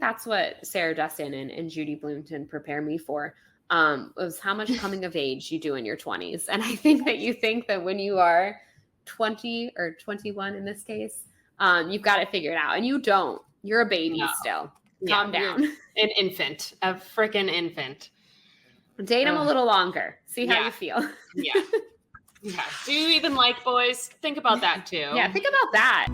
that's what Sarah Dessen and Judy Blumenton prepare me for, was how much coming of age you do in your 20s. And I think that you think that when you are 20 or 21 in this case, you've got it figured out. And you don't. You're a baby still. Calm down. An infant. A freaking infant. Date him a little longer. See how you feel. Yeah. Do you even like boys? Think about that too. Yeah, think about that.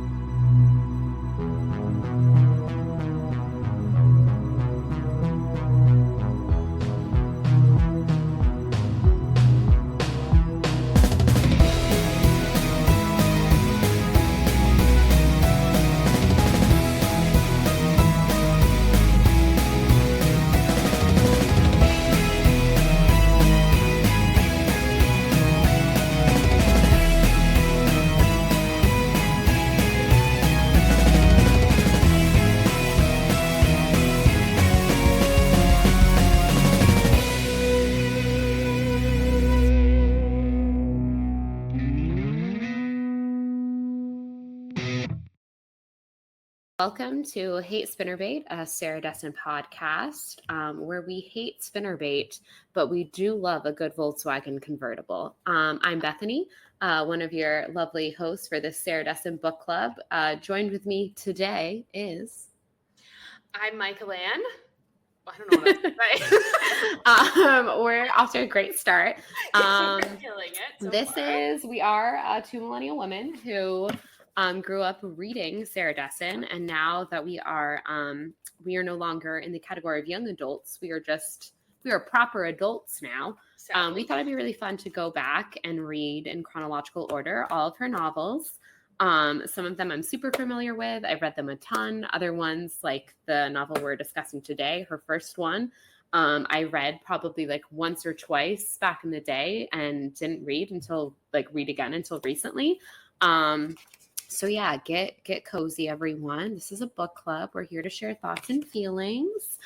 Welcome to Hate Spinnerbait, a Sarah Dessen podcast, where we hate spinnerbait, but we do love a good Volkswagen convertible. I'm Bethany, one of your lovely hosts for this Sarah Dessen book club. Joined with me today is... I'm Mikelanne. I don't know what else to say. We're off to a great start. Killing it so We are two millennial women who... grew up reading Sarah Dessen, and now that we are no longer in the category of young adults, we are proper adults now. We thought it'd be really fun to go back and read in chronological order all of her novels. Some of them I'm super familiar with. I've read them a ton. Other ones, like the novel we're discussing today, her first one, I read probably like once or twice back in the day and didn't read again until recently. So yeah, get cozy, everyone. This is a book club. We're here to share thoughts and feelings.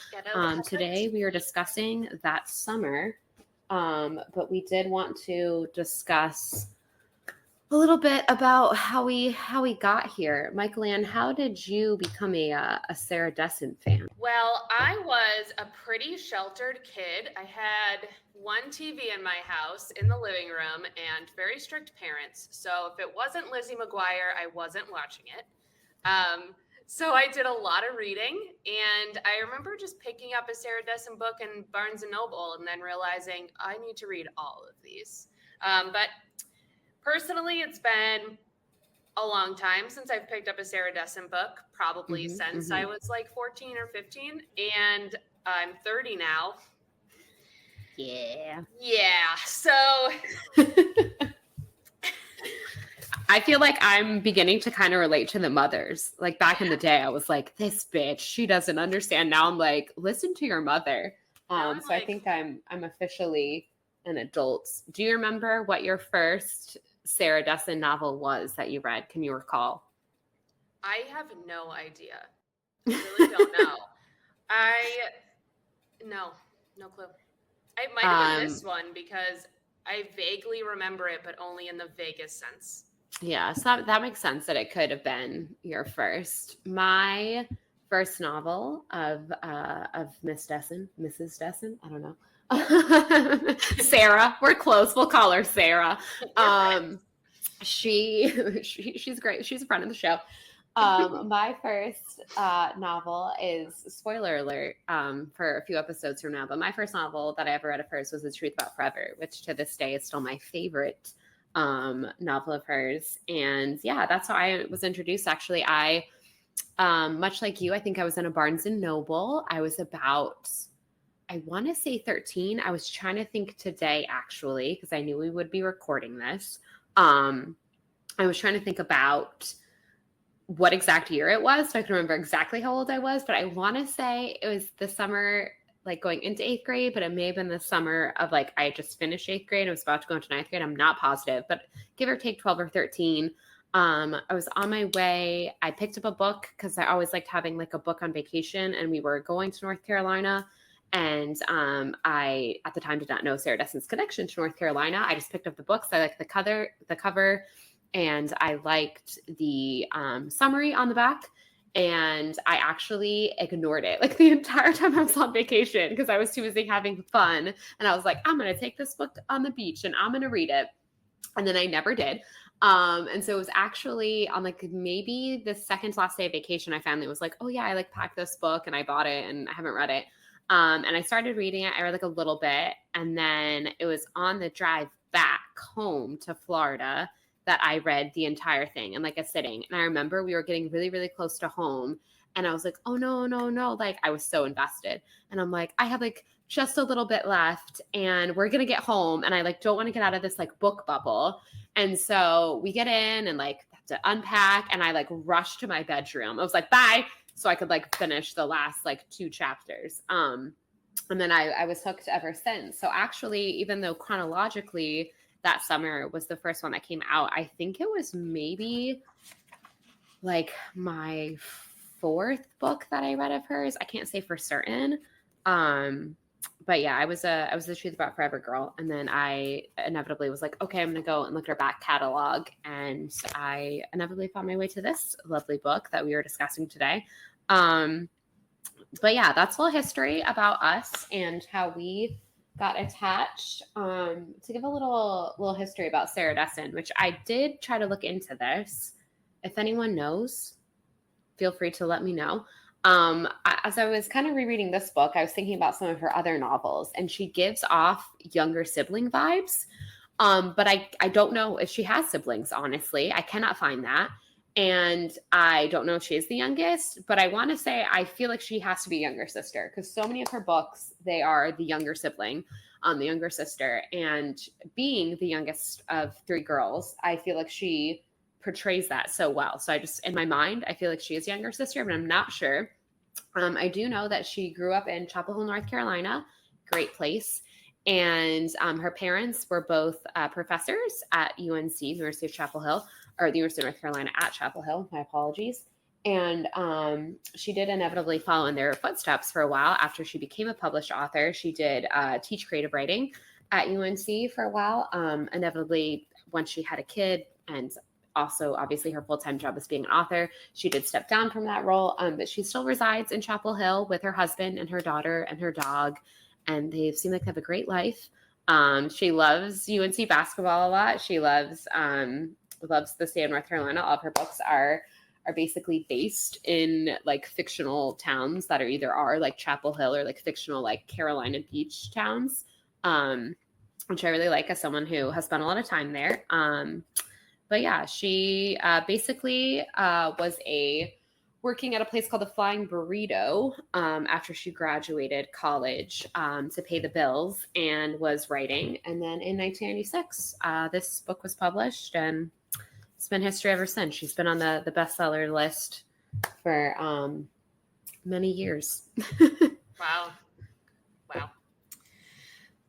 Today we are discussing That Summer, but we did want to discuss a little bit about how we got here. Mikelanne, how did you become a Sarah Dessen fan? Well, I was a pretty sheltered kid. I had one TV in my house in the living room and very strict parents. So if it wasn't Lizzie McGuire, I wasn't watching it. So I did a lot of reading, and I remember just picking up a Sarah Dessen book in Barnes & Noble and then realizing I need to read all of these. But personally, it's been a long time since I've picked up a Sarah Dessen book, probably since I was like 14 or 15, and I'm 30 now. Yeah. So I feel like I'm beginning to kind of relate to the mothers. Like back in the day, I was like, this bitch, she doesn't understand. Now I'm like, listen to your mother. I think I'm officially an adult. Do you remember what your first Sarah Dessen novel was that you read? Can you recall? I have no idea. I really don't know. No clue. It might have been this one because I vaguely remember it, but only in the vaguest sense. Yeah, so that makes sense that it could have been your first. My first novel of Mrs. Dessen, I don't know. Sarah, we're close. We'll call her Sarah. She's great. She's a friend of the show. My first novel is, spoiler alert, for a few episodes from now, but my first novel that I ever read of hers was The Truth About Forever, which to this day is still my favorite novel of hers. And yeah, that's how I was introduced. Actually, I, much like you, I think I was in a Barnes & Noble. I was about, I want to say 13. I was trying to think today, actually, because I knew we would be recording this. I was trying to think about what exact year it was, so I can remember exactly how old I was, but I want to say it was the summer, like going into 8th grade, but it may have been the summer of like, I just finished 8th grade. I was about to go into 9th grade. I'm not positive, but give or take 12 or 13. I was on my way. I picked up a book because I always liked having like a book on vacation, and we were going to North Carolina. And I, at the time, did not know Sarah Dessen's connection to North Carolina. I just picked up the books. I liked the cover, and I liked the summary on the back. And I actually ignored it like the entire time I was on vacation because I was too busy having fun. And I was like, I'm going to take this book on the beach and I'm going to read it. And then I never did. And so it was actually on like maybe the second to last day of vacation, I finally was like, oh yeah, I like packed this book and I bought it and I haven't read it. And I started reading it. I read like a little bit. And then it was on the drive back home to Florida that I read the entire thing in like a sitting. And I remember we were getting really, really close to home. And I was like, oh no, no, no. Like I was so invested. And I'm like, I have like just a little bit left and we're going to get home. And I like, don't want to get out of this like book bubble. And so we get in and like have to unpack and I like rushed to my bedroom. I was like, bye. So I could like finish the last like 2 chapters. And then I was hooked ever since. So actually, even though chronologically that summer was the first one that came out, I think it was maybe like my 4th book that I read of hers. I can't say for certain. But yeah, I was the Truth About Forever girl. And then I inevitably was like, okay, I'm going to go and look at her back catalog. And I inevitably found my way to this lovely book that we were discussing today. But yeah, that's a little history about us and how we got attached. To give a little history about Sarah Dessen, which I did try to look into this. If anyone knows, feel free to let me know. As I was kind of rereading this book, I was thinking about some of her other novels, and she gives off younger sibling vibes. But I don't know if she has siblings, honestly. I cannot find that. And I don't know if she is the youngest, but I want to say I feel like she has to be a younger sister because so many of her books, they are the younger sibling, the younger sister. And being the youngest of 3 girls, I feel like she portrays that so well. So I just, in my mind, I feel like she is younger sister, but I'm not sure. I do know that she grew up in Chapel Hill, North Carolina, great place. And her parents were both professors at UNC, University of Chapel Hill, or the University of North Carolina at Chapel Hill. My apologies. And she did inevitably follow in their footsteps for a while. After she became a published author, she did teach creative writing at UNC for a while. Inevitably, once she had a kid, and also obviously her full-time job as being an author, she did step down from that role. But she still resides in Chapel Hill with her husband and her daughter and her dog. And they seem like they have a great life. She loves UNC basketball a lot. She loves the state of North Carolina. All of her books are basically based in like fictional towns that are like Chapel Hill or like fictional like Carolina Beach towns, which I really like as someone who has spent a lot of time there. But yeah, she basically was working at a place called the Flying Burrito after she graduated college to pay the bills and was writing. And then in 1996, this book was published and it's been history ever since. She's been on the bestseller list for many years. Wow.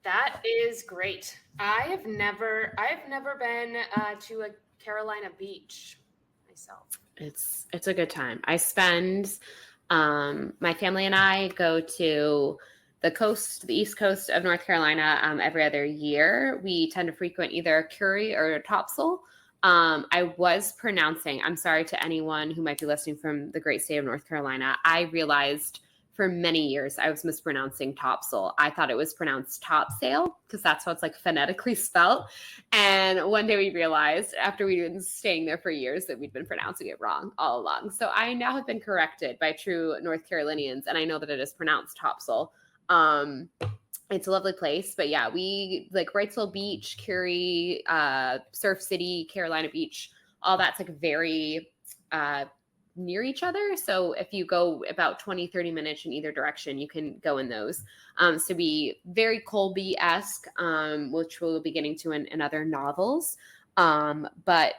That is great. I've never been to a Carolina beach myself. It's a good time. I spend, my family and I go to the East Coast of North Carolina every other year. We tend to frequent either Curie or Topsail. I was pronouncing, I'm sorry to anyone who might be listening from the great state of North Carolina. I realized for many years I was mispronouncing Topsail. I thought it was pronounced Topsail because that's how it's like phonetically spelled. And one day we realized after we'd been staying there for years that we'd been pronouncing it wrong all along. So I now have been corrected by true North Carolinians, and I know that it is pronounced Topsail. It's a lovely place, but yeah, we like Wrightsville Beach, Curie, Surf City, Carolina Beach, all that's like very near each other. So if you go about 20, 30 minutes in either direction, you can go in those. So be very Colby-esque, which we'll be getting to in other novels. But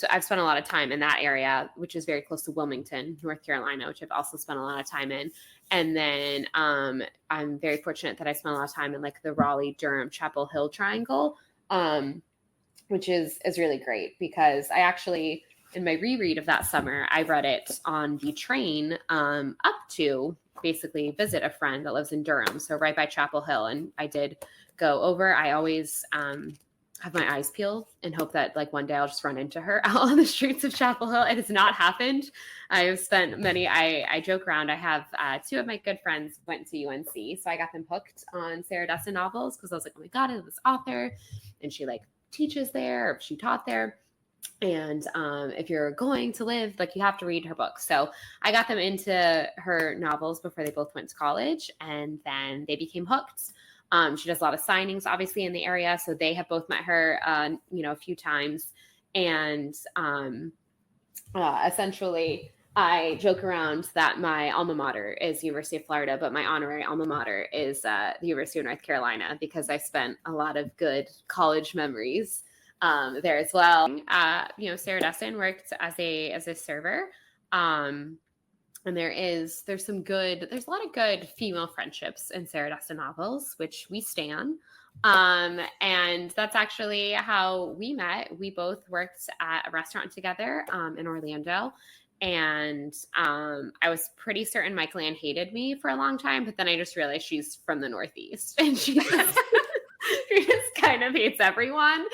I've spent a lot of time in that area, which is very close to Wilmington, North Carolina, which I've also spent a lot of time in. And then I'm very fortunate that I spent a lot of time in like the Raleigh, Durham, Chapel Hill triangle, which is really great because I actually, in my reread of that summer, I read it on the train up to basically visit a friend that lives in Durham, so right by Chapel Hill. And I did go over. I always have my eyes peeled and hope that like one day I'll just run into her out on the streets of Chapel Hill. It has not happened. I've spent I joke around. I have 2 of my good friends went to UNC. So I got them hooked on Sarah Dessen novels because I was like, oh my God, I have this author. And she like teaches there, or she taught there. And if you're going to live, like you have to read her books. So I got them into her novels before they both went to college, and then they became hooked. She does a lot of signings, obviously, in the area. So they have both met her, a few times. And essentially, I joke around that my alma mater is University of Florida, but my honorary alma mater is the University of North Carolina, because I spent a lot of good college memories there as well. Sarah Dessen worked as a server. And there's a lot of good female friendships in Sarah Dessen novels, which we stan. And that's actually how we met. We both worked at a restaurant together in Orlando. And I was pretty certain Mikelanne hated me for a long time, but then I just realized she's from the Northeast, and she just kind of hates everyone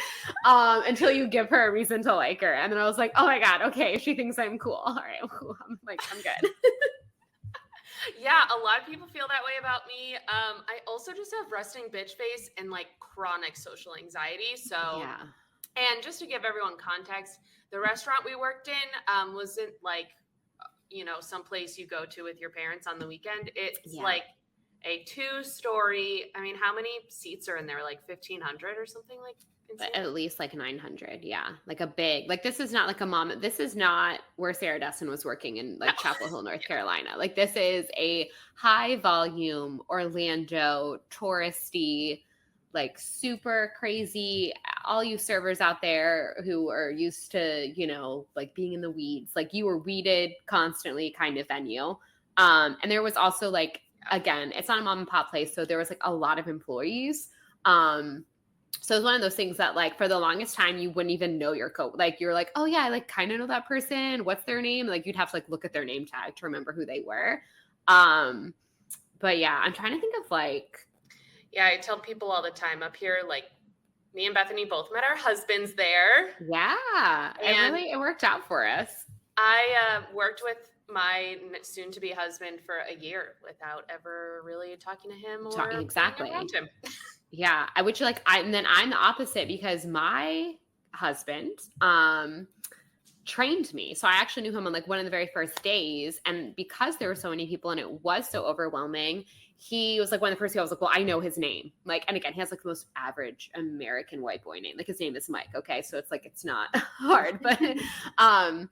until you give her a reason to like her. And then I was like, oh my God, okay, she thinks I'm cool. All right, I'm good. Yeah, a lot of people feel that way about me. I also just have resting bitch face and like chronic social anxiety. So, yeah. And just to give everyone context, the restaurant we worked in wasn't like, someplace you go to with your parents on the weekend. It's like a 2-story. I mean, how many seats are in there? Like 1,500 or something like insane? At least like 900. Yeah. Like a big, like this is not like a mom. This is not where Sarah Dessen was working in like Chapel Hill, North Carolina. Like this is a high volume Orlando touristy, like super crazy. All you servers out there who are used to, like being in the weeds, like you were weeded constantly kind of venue. And there was also like, again, it's not a mom and pop place. So there was like a lot of employees. So it's one of those things that like for the longest time, you wouldn't even know your like, you're like, oh yeah, I like kind of know that person. What's their name? Like you'd have to like look at their name tag to remember who they were. But yeah, I'm trying to think of like. Yeah, I tell people all the time up here, like me and Bethany both met our husbands there. Yeah, it worked out for us. I worked with my soon-to-be husband for a year without ever really talking to him or exactly around him. Yeah, and then I'm the opposite, because my husband trained me. So I actually knew him on like one of the very first days, and because there were so many people and it was so overwhelming, he was like one of the first people I was like, well, I know his name. Like, and again, he has like the most average American white boy name. Like his name is Mike. Okay. So it's like, it's not hard, but I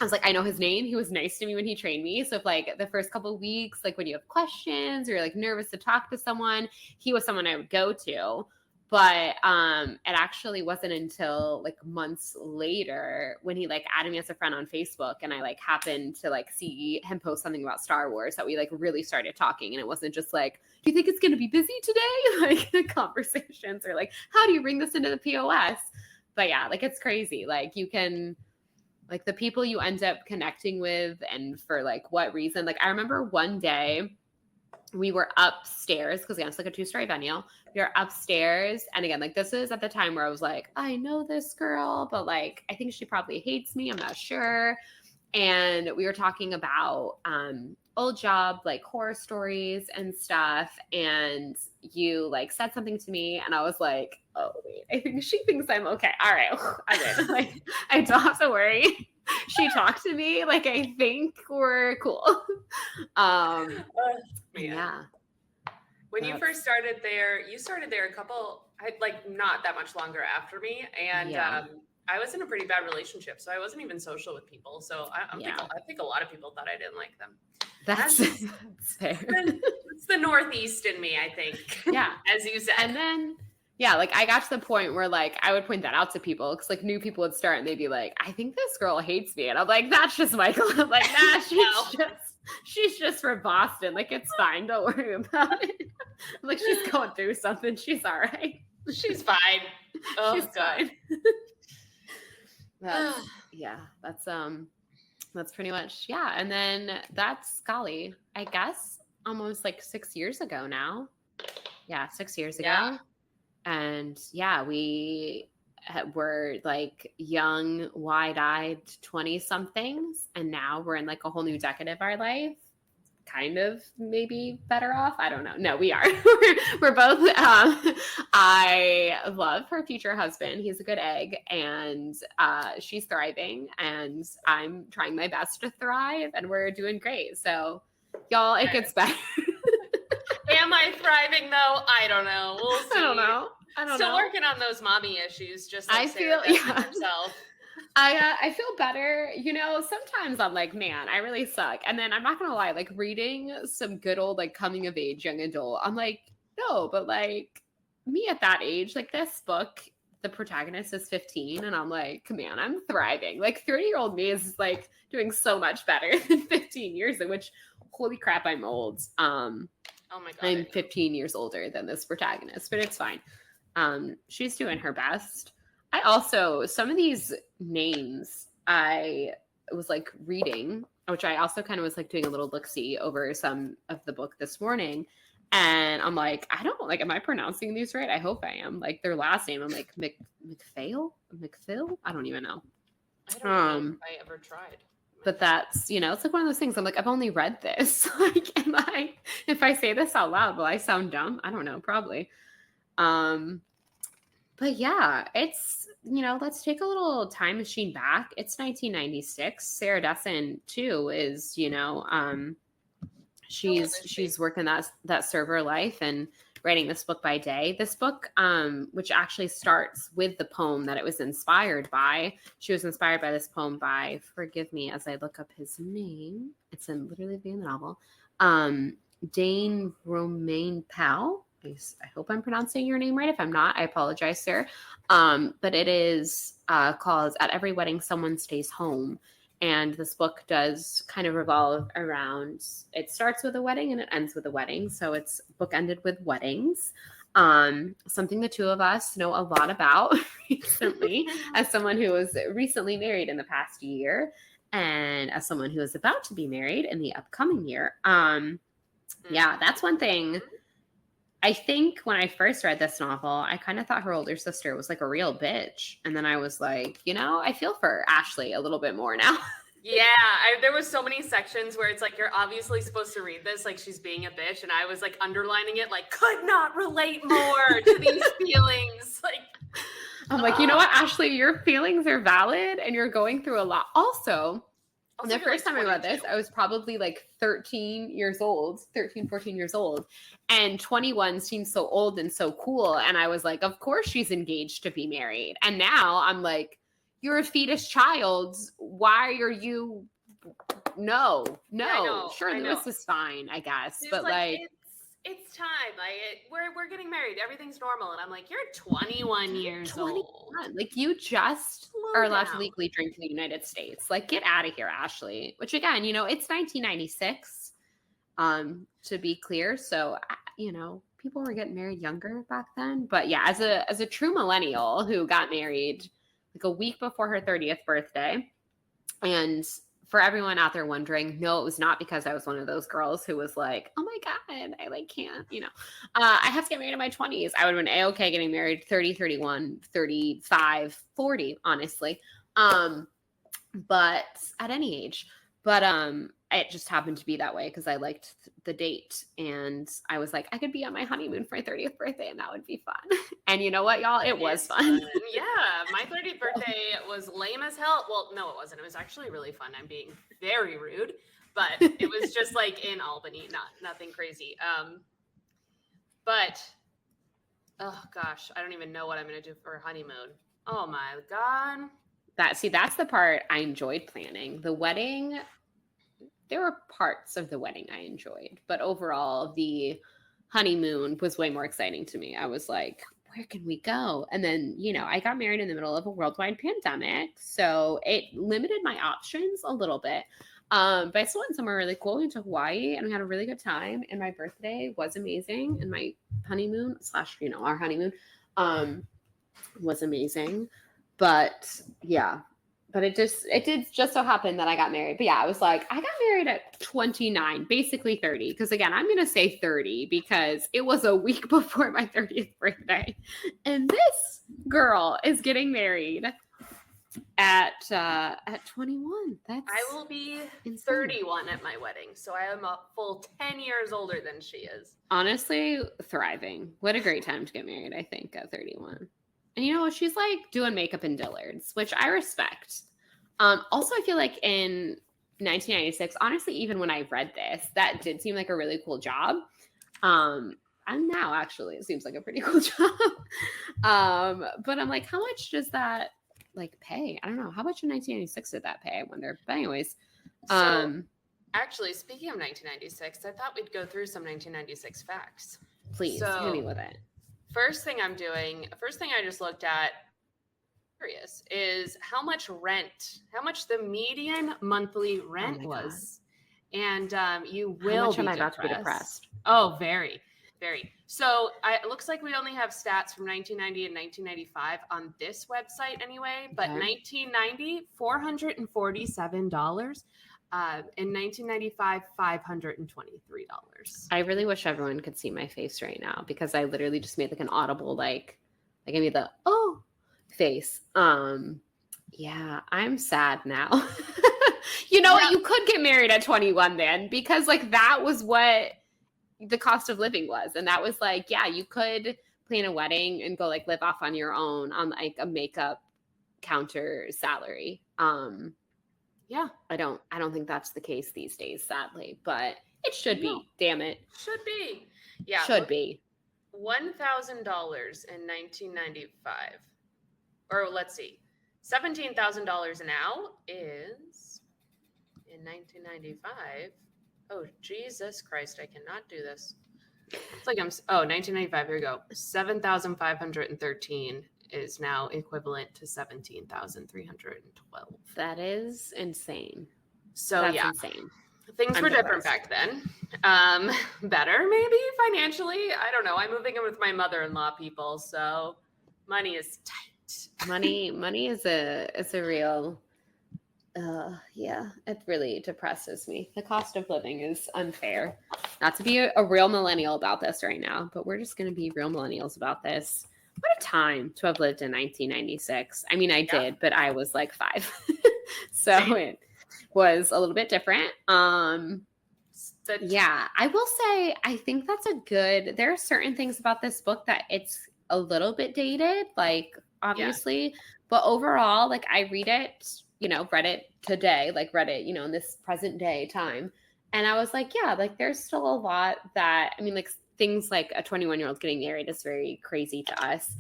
was like, I know his name. He was nice to me when he trained me. So if like the first couple of weeks, like when you have questions or you're like nervous to talk to someone, he was someone I would go to. But it actually wasn't until like months later when he like added me as a friend on Facebook, and I like happened to like see him post something about Star Wars, that we like really started talking. And it wasn't just like, do you think it's going to be busy today? Like conversations, or like, how do you bring this into the POS? But yeah, like it's crazy. Like you can, like the people you end up connecting with, and for like what reason. Like I remember one day we were upstairs, because again, it's like a 2-story venue. We were upstairs. And again, like this is at the time where I was like, I know this girl, but like, I think she probably hates me. I'm not sure. And we were talking about old job, like horror stories and stuff. And you like said something to me, and I was like, oh wait, I think she thinks I'm okay. All right, I'm in. Like I don't have to worry. She talked to me. Like I think we're cool. Yeah. When you first started there, you started there like not that much longer after me, and I was in a pretty bad relationship, so I wasn't even social with people. So I think a lot of people thought I didn't like them. That's fair. It's the Northeast in me, I think. Yeah, as you said. And then like I got to the point where like I would point that out to people, because like new people would start and they'd be like, I think this girl hates me, and I'm like, that's just Michael. I'm like, nah, she's just from Boston. Like it's fine, don't worry about it. Like she's going through something. She's all right. She's fine. Oh, she's fine. That's pretty much, yeah. And then that's golly, I guess almost like 6 years ago now. Yeah, 6 years ago. And yeah, we were like young, wide-eyed 20-somethings, and now we're in like a whole new decade of our life. Kind of maybe better off. I don't know. No, we are. We're both. I love her future husband. He's a good egg, and she's thriving, and I'm trying my best to thrive, and we're doing great. So, y'all, it gets better. Am I thriving though? I don't know. We'll see. I don't know. Still working on those mommy issues, just like Sarah feel Dessen herself. I feel better. You know, sometimes I'm like, man, I really suck. And then I'm not gonna lie, like reading some good old like coming of age young adult, I'm like, no, but like me at that age, like this book, the protagonist is 15, and I'm like, man, I'm thriving. Like 30-year-old me is like doing so much better than 15 years, in which holy crap, I'm old. Oh my God. I'm 15 years older than this protagonist, but it's fine. She's doing her best. I also, some of these names I was like reading, which I also kind of was like doing a little look-see over some of the book this morning. And I'm like, I don't like, am I pronouncing these right? I hope I am. Like their last name, I'm like McPhail? I don't even know. I don't know if I ever tried. But that's, you know, it's like one of those things. I'm like, I've only read this. Like, if I say this out loud, will I sound dumb? I don't know, probably. But yeah, it's, you know, let's take a little time machine back. It's 1996. Sarah Dessen too is, you know, she's working that server life and writing this book by day. This book, which actually starts with the poem that it was inspired by. She was inspired by this poem by, forgive me as I look up his name. It's in literally the beginning of the novel. Dane Romaine Powell. I hope I'm pronouncing your name right. If I'm not, I apologize, sir. But it is called At Every Wedding, Someone Stays Home. And this book does kind of revolve around, it starts with a wedding and it ends with a wedding. So it's bookended with weddings. Something the two of us know a lot about recently, as someone who was recently married in the past year and as someone who is about to be married in the upcoming year. Yeah, that's one thing. I think when I first read this novel, I kind of thought her older sister was like a real bitch. And then I was like, you know, I feel for Ashley a little bit more now. Yeah, there was so many sections where it's like, you're obviously supposed to read this like she's being a bitch. And I was like underlining it, like, could not relate more to these feelings. Like, I'm like, you know what, Ashley, your feelings are valid and you're going through a lot. Also, the first time I read this, I was probably like 13, 14 years old. And 21 seems so old and so cool. And I was like, of course she's engaged to be married. And now I'm like, you're a fetus child. Why are you? No. Sure, Lewis is fine, I guess. It's but like it's time. Like we're getting married. Everything's normal. And I'm like, you're 21 years old. Like you just are allowed to legally drink in the United States. Like get out of here, Ashley. Which again, you know, it's 1996, to be clear. So, you know, people were getting married younger back then. But yeah, as a true millennial who got married like a week before her 30th birthday, and for everyone out there wondering, no, it was not because I was one of those girls who was like, oh my God, I like can't, you know, I have to get married in my 20s. I would have been A-okay getting married 30, 31, 35, 40, honestly. But at any age, but it just happened to be that way because I liked the date and I was like, I could be on my honeymoon for my 30th birthday and that would be fun. And you know what, y'all? It was fun. Yeah, my 30th birthday was lame as hell. Well, no, it wasn't. It was actually really fun. I'm being very rude, but it was just like in Albany, nothing crazy. But oh gosh, I don't even know what I'm gonna do for a honeymoon. Oh my God. That's the part I enjoyed planning. The wedding, there were parts of the wedding I enjoyed, but overall the honeymoon was way more exciting to me. I was like, where can we go? And then, you know, I got married in the middle of a worldwide pandemic, so it limited my options a little bit. But I still went somewhere really cool. We went to Hawaii and we had a really good time. And my birthday was amazing. And my honeymoon / you know, our honeymoon was amazing. But yeah, But it did just so happen that I got married. But yeah, I was like, I got married at 29, basically 30. Because again, I'm going to say 30 because it was a week before my 30th birthday. And this girl is getting married at 21. I will be insane. 31 at my wedding. So I am a full 10 years older than she is. Honestly, thriving. What a great time to get married, I think, at 31. And you know, she's like doing makeup in Dillard's, which I respect. Also, I feel like in 1996, honestly, even when I read this, that did seem like a really cool job. And now actually it seems like a pretty cool job. But I'm like, how much does that like pay? I don't know. How much in 1996 did that pay? I wonder. But anyways. So, actually, speaking of 1996, I thought we'd go through some 1996 facts. Please, hit me with it. First thing I just looked at, curious, is how much the median monthly rent was. And you will how much am I about to be depressed? Oh, very, very. So it looks like we only have stats from 1990 and 1995 on this website anyway. But 1990, $447. In 1995, $523. I really wish everyone could see my face right now because I literally just made like an audible like I gave me the oh face. Yeah, I'm sad now. You know what? You could get married at 21 then because like that was what the cost of living was, and that was like yeah, you could plan a wedding and go like live off on your own on like a makeup counter salary. Yeah, I don't think that's the case these days, sadly, but it should be. Damn it. Should be. Yeah. Should be. $1,000 in 1995. Or let's see. $17,000 now is in 1995. Oh, Jesus Christ, I cannot do this. It's like 1995, here we go. 7,513 is now equivalent to 17,312. That is insane. So that's insane. Things were different back then. Better maybe financially. I don't know. I'm moving in with my mother-in-law, people, so money is tight. Money is a real yeah, it really depresses me. The cost of living is unfair. Not to be a real millennial about this right now, but we're just going to be real millennials about this. What a time to have lived in 1996. I mean, I did, but I was like 5. So it was a little bit different. Yeah, I will say, I think that's there are certain things about this book that it's a little bit dated, like obviously, but overall, like I read it, read it today, like read it, in this present day time. And I was like, yeah, like there's still a lot that, I mean, like things like a 21-year-old getting married is very crazy to us.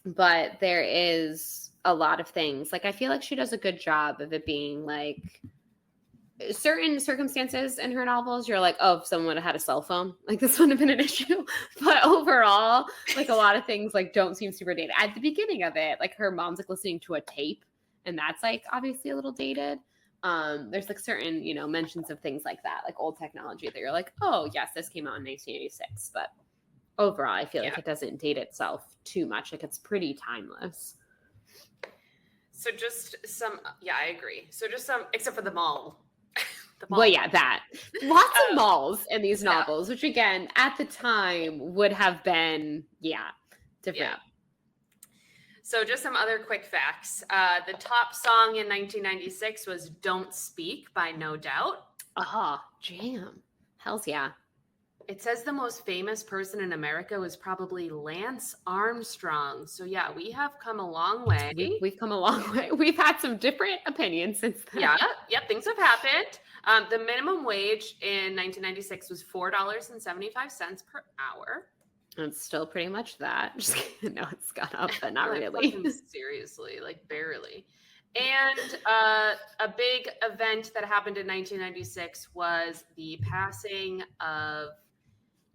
But there is a lot of things. Like, I feel like she does a good job of it being like certain circumstances in her novels. You're like, oh, if someone would have had a cell phone, like this wouldn't have been an issue. But overall, like a lot of things like don't seem super dated. At the beginning of it, like her mom's like listening to a tape, and that's like obviously a little dated. There's like certain, mentions of things like that, like old technology that you're like, oh yes, this came out in 1986. But overall, I feel like it doesn't date itself too much. Like it's pretty timeless. So just some, I agree. So just some, except for the mall. Well, yeah, that. Lots of malls in these novels, which again, at the time would have been, different. Yeah. So just some other quick facts. The top song in 1996 was Don't Speak by No Doubt. Jam. Hells yeah. It says the most famous person in America was probably Lance Armstrong. So yeah, we have come a long way. We've come a long way. We've had some different opinions since then. Yeah, things have happened. The minimum wage in 1996 was $4.75 per hour. It's still pretty much that. Just kidding. No, it's gone up, but not really. Seriously, like barely. And a big event that happened in 1996 was the passing of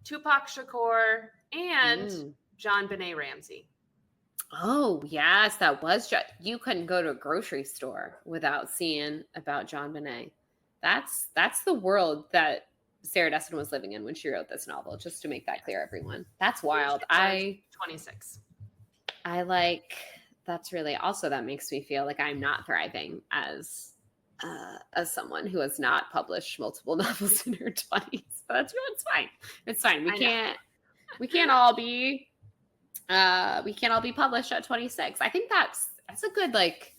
Tupac Shakur and John Benet Ramsey. Oh, yes, that was you couldn't go to a grocery store without seeing about John Benet. That's the world that Sarah Dessen was living in when she wrote this novel, just to make that clear, everyone. That's wild. 26. I like that's really also, that makes me feel like I'm not thriving as someone who has not published multiple novels in her 20s. But it's fine. It's fine. We can't all be published at 26. I think that's a good, like,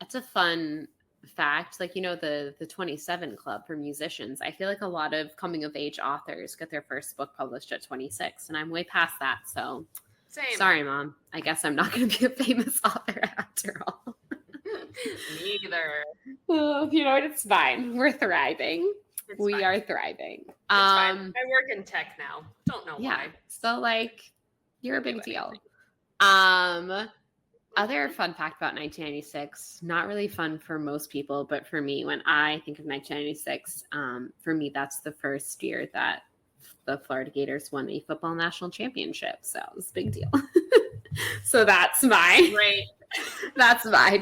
that's a fun fact. Like, the 27 club for musicians. I feel like a lot of coming of age authors get their first book published at 26, and I'm way past that. So Same. Sorry, Mom. I guess I'm not going to be a famous author after all. Me either. Well, it's fine. We're thriving. We are thriving. It's fine. I work in tech now. Don't know why. So, like, you're a big deal. Other fun fact about 1996, not really fun for most people, but for me, when I think of 1996, for me, that's the first year that the Florida Gators won a football national championship. So it was a big deal. So that's my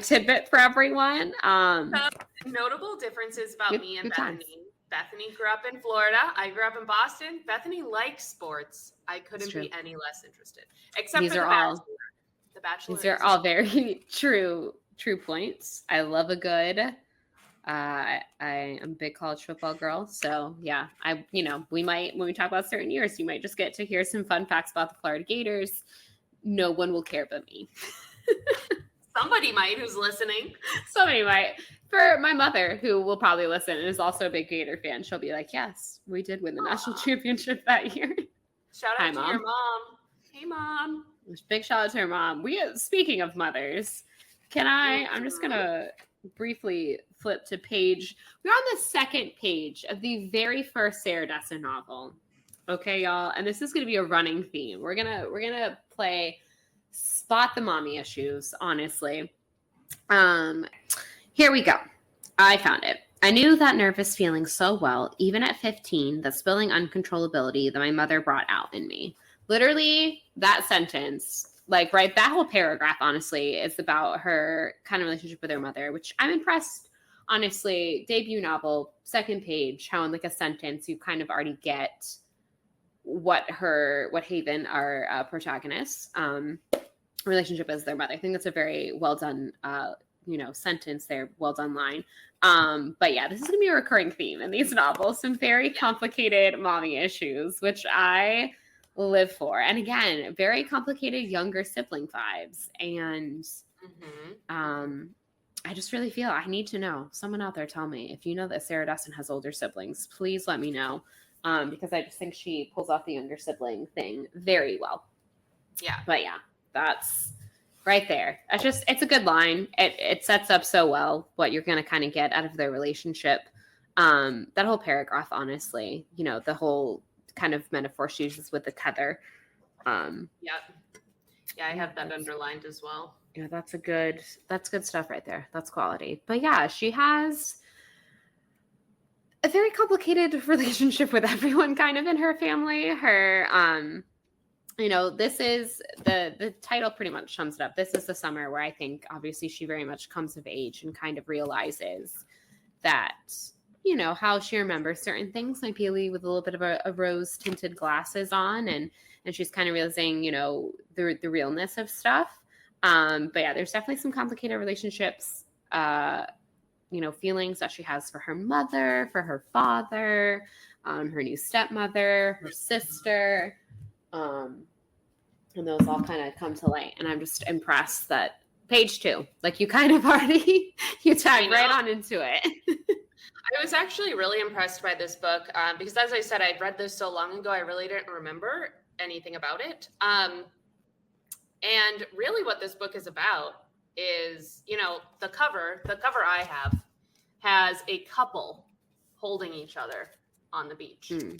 tidbit for everyone. Notable differences about me and Bethany. Bethany grew up in Florida. I grew up in Boston. Bethany likes sports. I couldn't be any less interested. Except for The Bachelor. The Bachelor. These are all very true points. I love a good. I am a big college football girl, so yeah. We might, when we talk about certain years, you might just get to hear some fun facts about the Florida Gators. No one will care but me. Somebody might who's listening. Somebody might. For my mother, who will probably listen and is also a big Gator fan, she'll be like, "Yes, we did win the national championship that year." Shout out to your mom. Hey, Mom. Big shout out to her mom. Speaking of mothers, I'm just gonna briefly flip to we're on the second page of the very first Sarah Dessen novel. Okay, y'all, and this is gonna be a running theme. We're gonna play spot the mommy issues, honestly. Here we go. I found it. I knew that nervous feeling so well, even at 15, the spilling uncontrollability that my mother brought out in me. Literally, that sentence, like, right, that whole paragraph, honestly, is about her kind of relationship with her mother, which I'm impressed, honestly. Debut novel, second page, how in like a sentence you kind of already get what Haven, our protagonist, relationship is with their mother. I think that's a very well done, sentence there, well done line. But yeah, this is going to be a recurring theme in these novels, some very complicated mommy issues, which I live for. And again, very complicated younger sibling vibes. And I just really feel I need to know. Someone out there tell me if you know that Sarah Dessen has older siblings, please let me know. Because I just think she pulls off the younger sibling thing very well. Yeah. But yeah, that's right there. It's a good line. It sets up so well what you're going to kind of get out of their relationship. That whole paragraph, honestly, the whole kind of metaphor she uses with the tether. Yeah, I have that underlined as well. Yeah, that's good stuff right there. That's quality. But yeah, she has a very complicated relationship with everyone kind of in her family. Her, this is the title pretty much sums it up. This is the summer where I think obviously she very much comes of age and kind of realizes that, how she remembers certain things might be with a little bit of a rose tinted glasses on. And she's kind of realizing, the realness of stuff. But yeah, there's definitely some complicated relationships, feelings that she has for her mother, for her father, her new stepmother, her sister. And those all kind of come to light. And I'm just impressed that page 2, like you kind of already, you tagged right on into it. I was actually really impressed by this book because, as I said, I'd read this so long ago, I really didn't remember anything about it. And really what this book is about is, the cover I have has a couple holding each other on the beach in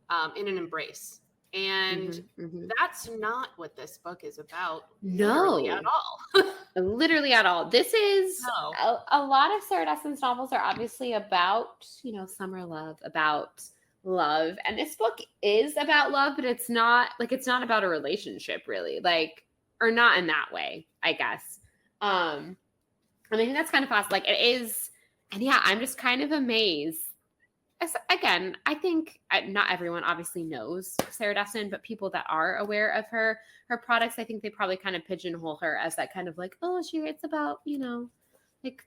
an embrace. And that's not what this book is about. Literally at all. Literally at all. This is a lot of Sarah Dessen's novels are obviously about, summer love, about love. And this book is about love, but it's not about a relationship really, or not in that way, I guess. And I think that's kind of fast. Like it is. And yeah, I'm just kind of amazed again, I think not everyone obviously knows Sarah Dessen, but people that are aware of her products, I think they probably kind of pigeonhole her as that kind of like, oh, she writes about, like,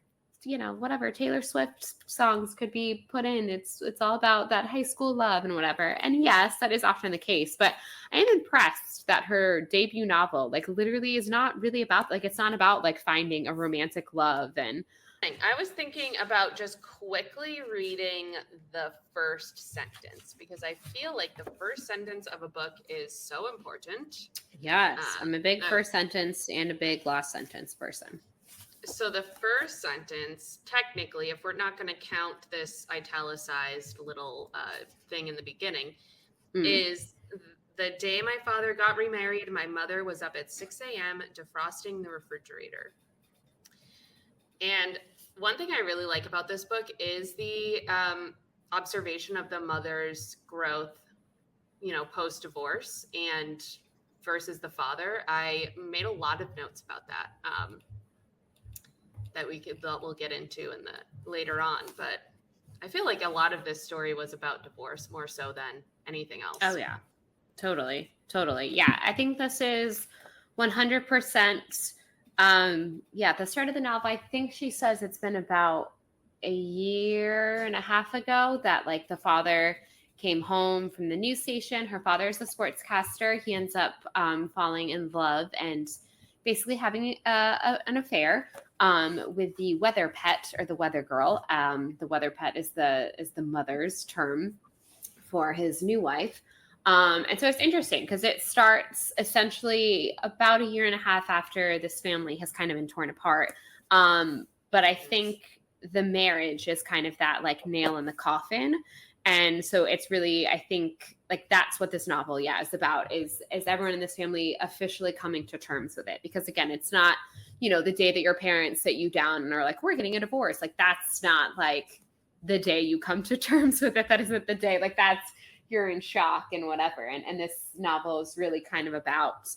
whatever Taylor Swift songs could be put in. It's all about that high school love and whatever. And yes, that is often the case, but I am impressed that her debut novel, like, literally is not really about, like, it's not about like finding a romantic love. And I was thinking about just quickly reading the first sentence because I feel like the first sentence of a book is so important. yes, I'm a big first sentence and a big last sentence person. So the first sentence, technically, if we're not going to count this italicized little thing in the beginning, is the day my father got remarried, my mother was up at 6 a.m. defrosting the refrigerator. And one thing I really like about this book is the observation of the mother's growth, post-divorce and versus the father. I made a lot of notes about that. That we'll get into later on, but I feel like a lot of this story was about divorce more so than anything else. Oh yeah, totally. Yeah, I think this is 100%. At the start of the novel, I think she says it's been about a year and a half ago that like the father came home from the news station. Her father is a sportscaster. He ends up falling in love and basically having an affair with the weather pet or the weather girl. The weather pet is the mother's term for his new wife. And so it's interesting because it starts essentially about a year and a half after this family has kind of been torn apart. But I think the marriage is kind of that like nail in the coffin. And so it's really, I think, like that's what this novel, is about, is everyone in this family officially coming to terms with it. Because again, it's not, the day that your parents sit you down and are like, we're getting a divorce. Like that's not like the day you come to terms with it. That isn't the day. Like that's, you're in shock and whatever. And this novel is really kind of about,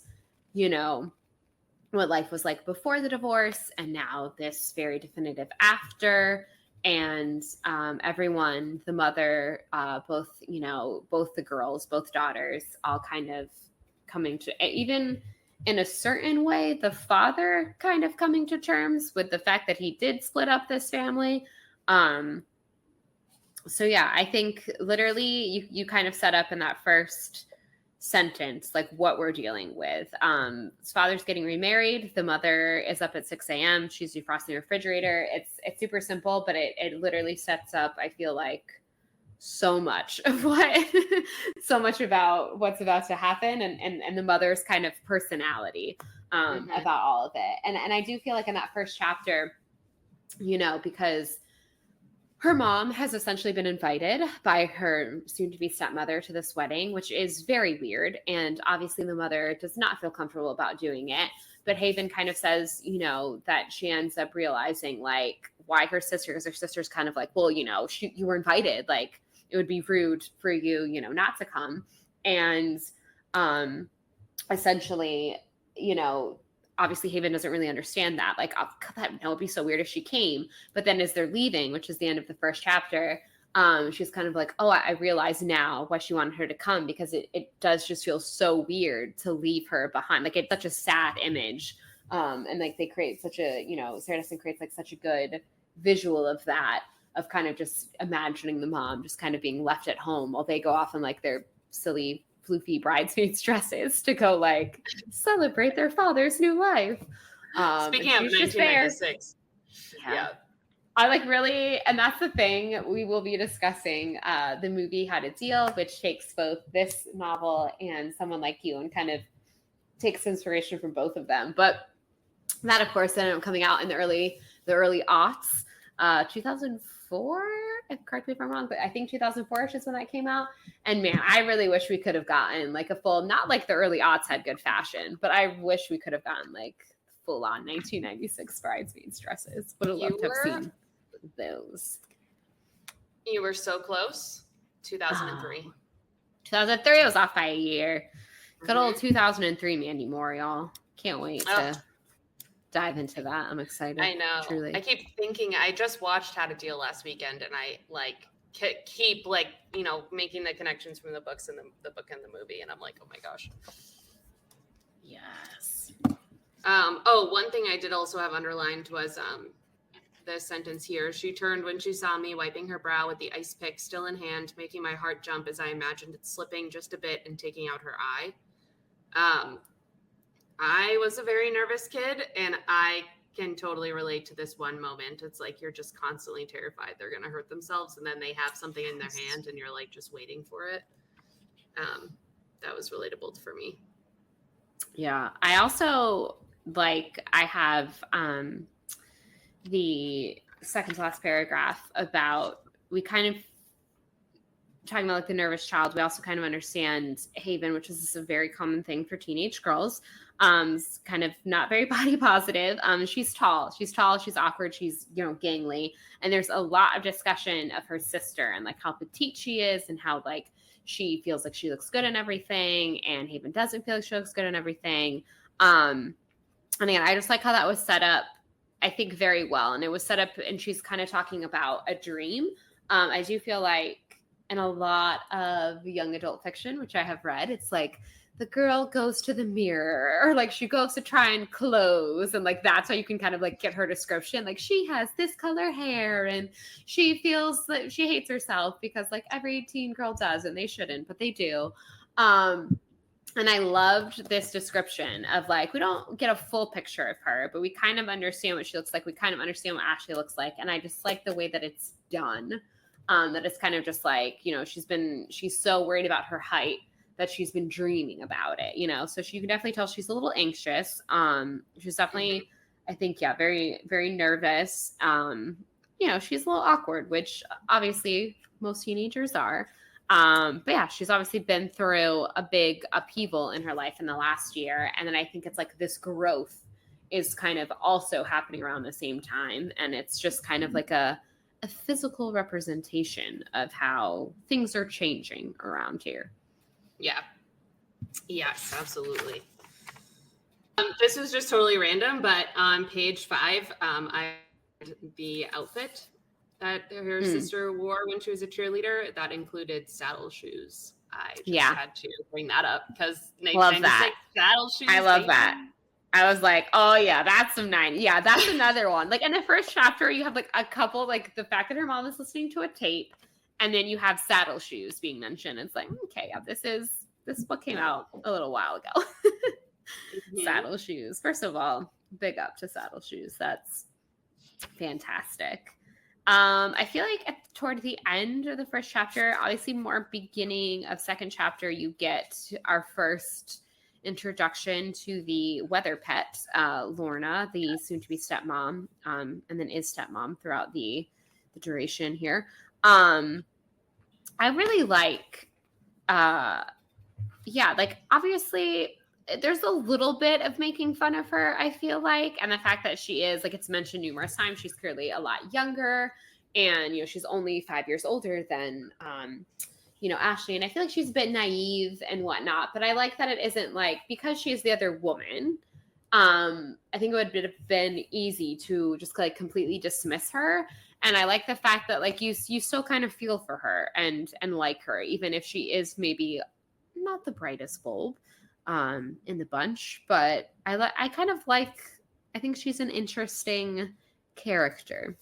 what life was like before the divorce and now this very definitive after. And everyone, the mother, both the girls, both daughters, all kind of coming to, even in a certain way, the father kind of coming to terms with the fact that he did split up this family. So yeah, I think literally you kind of set up in that first sentence, like what we're dealing with. His father's getting remarried. The mother is up at 6 a.m. She's defrosting the refrigerator. It's super simple, but it literally sets up, I feel like, so much about what's about to happen and the mother's kind of personality about all of it. And I do feel like in that first chapter, because her mom has essentially been invited by her soon-to-be stepmother to this wedding, which is very weird. And obviously the mother does not feel comfortable about doing it. But Haven kind of says, that she ends up realizing, like, why her sister, because her sister's kind of like, well, you were invited. Like, it would be rude for you, not to come. And essentially, obviously Haven doesn't really understand that. Like, that would be so weird if she came. But then as they're leaving, which is the end of the first chapter, she's kind of like, oh, I realize now why she wanted her to come, because it does just feel so weird to leave her behind. Like, it's such a sad image. And like they create such a, Sarah Dessen creates like such a good visual of that, of kind of just imagining the mom just kind of being left at home while they go off in like their silly floofy bridesmaids dresses to go like celebrate their father's new life. Speaking of 1996. Yeah. I like really, and that's the thing, we will be discussing the movie How to Deal, which takes both this novel and Someone Like You and kind of takes inspiration from both of them. But that, of course, ended up coming out in the early aughts, 2004. Correct me if I'm wrong, but I think 2004 is when that came out. And man, I really wish we could have gotten like a full, not like the early aughts had good fashion, but I wish we could have gotten like full on 1996 bridesmaids dresses. Would have loved to have seen those. You were so close. 2003. 2003 was off by a year. Good old 2003 Mandy Moore, y'all. Can't wait to dive into that. I'm excited. I know. Truly. I keep thinking, I just watched How to Deal last weekend and I like keep like, you know, making the connections from the books and the book and the movie. And I'm like, oh my gosh. Yes. One thing I did also have underlined was this sentence here. She turned when she saw me, wiping her brow with the ice pick still in hand, making my heart jump as I imagined it slipping just a bit and taking out her eye. I was a very nervous kid, and I can totally relate to this one moment. It's like you're just constantly terrified they're going to hurt themselves, and then they have something in their hand, and you're like just waiting for it. That was relatable for me. Yeah. I also I have the second to last paragraph about, we kind of talking about like the nervous child. We also kind of understand Haven, which is a very common thing for teenage girls. Kind of not very body positive. She's tall, she's awkward, she's, you know, gangly. And there's a lot of discussion of her sister and like how petite she is and how like she feels like she looks good in everything. And Haven doesn't feel like she looks good in everything. And again, I just like how that was set up, I think, very well. And it was set up, and she's kind of talking about a dream. I do feel like in a lot of young adult fiction, which I have read, it's like the girl goes to the mirror, or like she goes to try and close, and like that's how you can kind of like get her description. Like she has this color hair and she feels that she hates herself because like every teen girl does, and they shouldn't, but they do. And I loved this description of like, we don't get a full picture of her, but we kind of understand what she looks like. We kind of understand what Ashley looks like. And I just like the way that it's done. That it's kind of just like, you know, she's so worried about her height that she's been dreaming about it, you know? So you can definitely tell she's a little anxious. She's definitely, I think, yeah, very, very nervous. You know, she's a little awkward, which obviously most teenagers are. But yeah, she's obviously been through a big upheaval in her life in the last year. And then I think it's like this growth is kind of also happening around the same time. And it's just kind of like a physical representation of how things are changing around here. Yeah. Yes, absolutely. This was just totally random, but on page 5, I had the outfit that her sister wore when she was a cheerleader. That included saddle shoes. I just had to bring that up because love that. Saddle shoes. I love that. I was like, oh yeah, that's some 90s. Yeah, that's another one. Like in the first chapter, you have like a couple, like the fact that her mom is listening to a tape, and then you have saddle shoes being mentioned. It's like, okay, yeah, this book came out a little while ago. Saddle shoes. First of all, big up to saddle shoes. That's fantastic. I feel like toward the end of the first chapter, obviously more beginning of second chapter, you get our first introduction to the weather pet, Lorna, the soon-to-be stepmom, and then is stepmom throughout the duration here. I really like, like obviously there's a little bit of making fun of her, I feel like, and the fact that she is, like it's mentioned numerous times, she's clearly a lot younger, and, you know, she's only 5 years older than, you know, Ashley. And I feel like she's a bit naive and whatnot, but I like that it isn't like, because she's the other woman, I think it would have been easy to just like completely dismiss her. And I like the fact that like you still kind of feel for her and like her, even if she is maybe not the brightest bulb in the bunch, but I kind of like, I think she's an interesting character.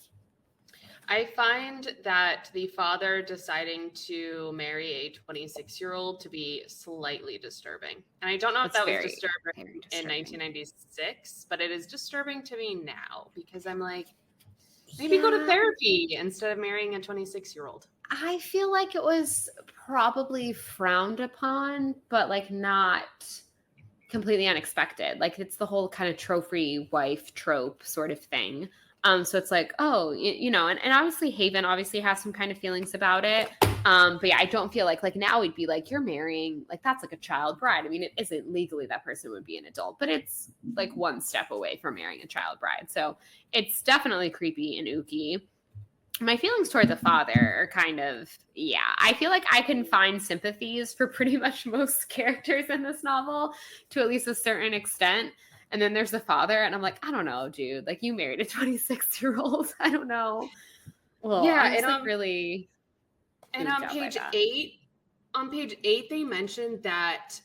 I find that the father deciding to marry a 26-year-old to be slightly disturbing. And I don't know if that was disturbing in 1996, but it is disturbing to me now because I'm like, maybe go to therapy instead of marrying a 26-year-old. I feel like it was probably frowned upon, but like not completely unexpected. Like it's the whole kind of trophy wife trope sort of thing. So it's like, oh, you know, and obviously Haven obviously has some kind of feelings about it. But yeah, I don't feel like now we'd be like, you're marrying, like that's like a child bride. I mean, it isn't legally that person would be an adult, but it's like one step away from marrying a child bride. So it's definitely creepy and ooky. My feelings toward the father are kind of, I feel like I can find sympathies for pretty much most characters in this novel to at least a certain extent. And then there's the father, and I'm like, I don't know, dude. Like, you married a 26-year-old. I don't know. Well, yeah, it's like really. And on page 8, they mentioned that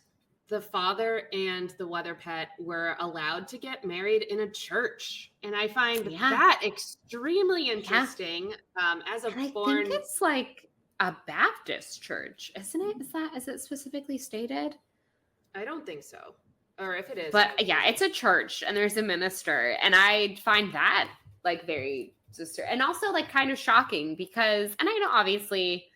the father and the weather pet were allowed to get married in a church. And I find that extremely interesting. As a I think it's like a Baptist church, isn't it? Is it specifically stated? I don't think so. Or if it is. But yeah, it's a church and there's a minister. And I find that like very and also like kind of shocking because, and I know obviously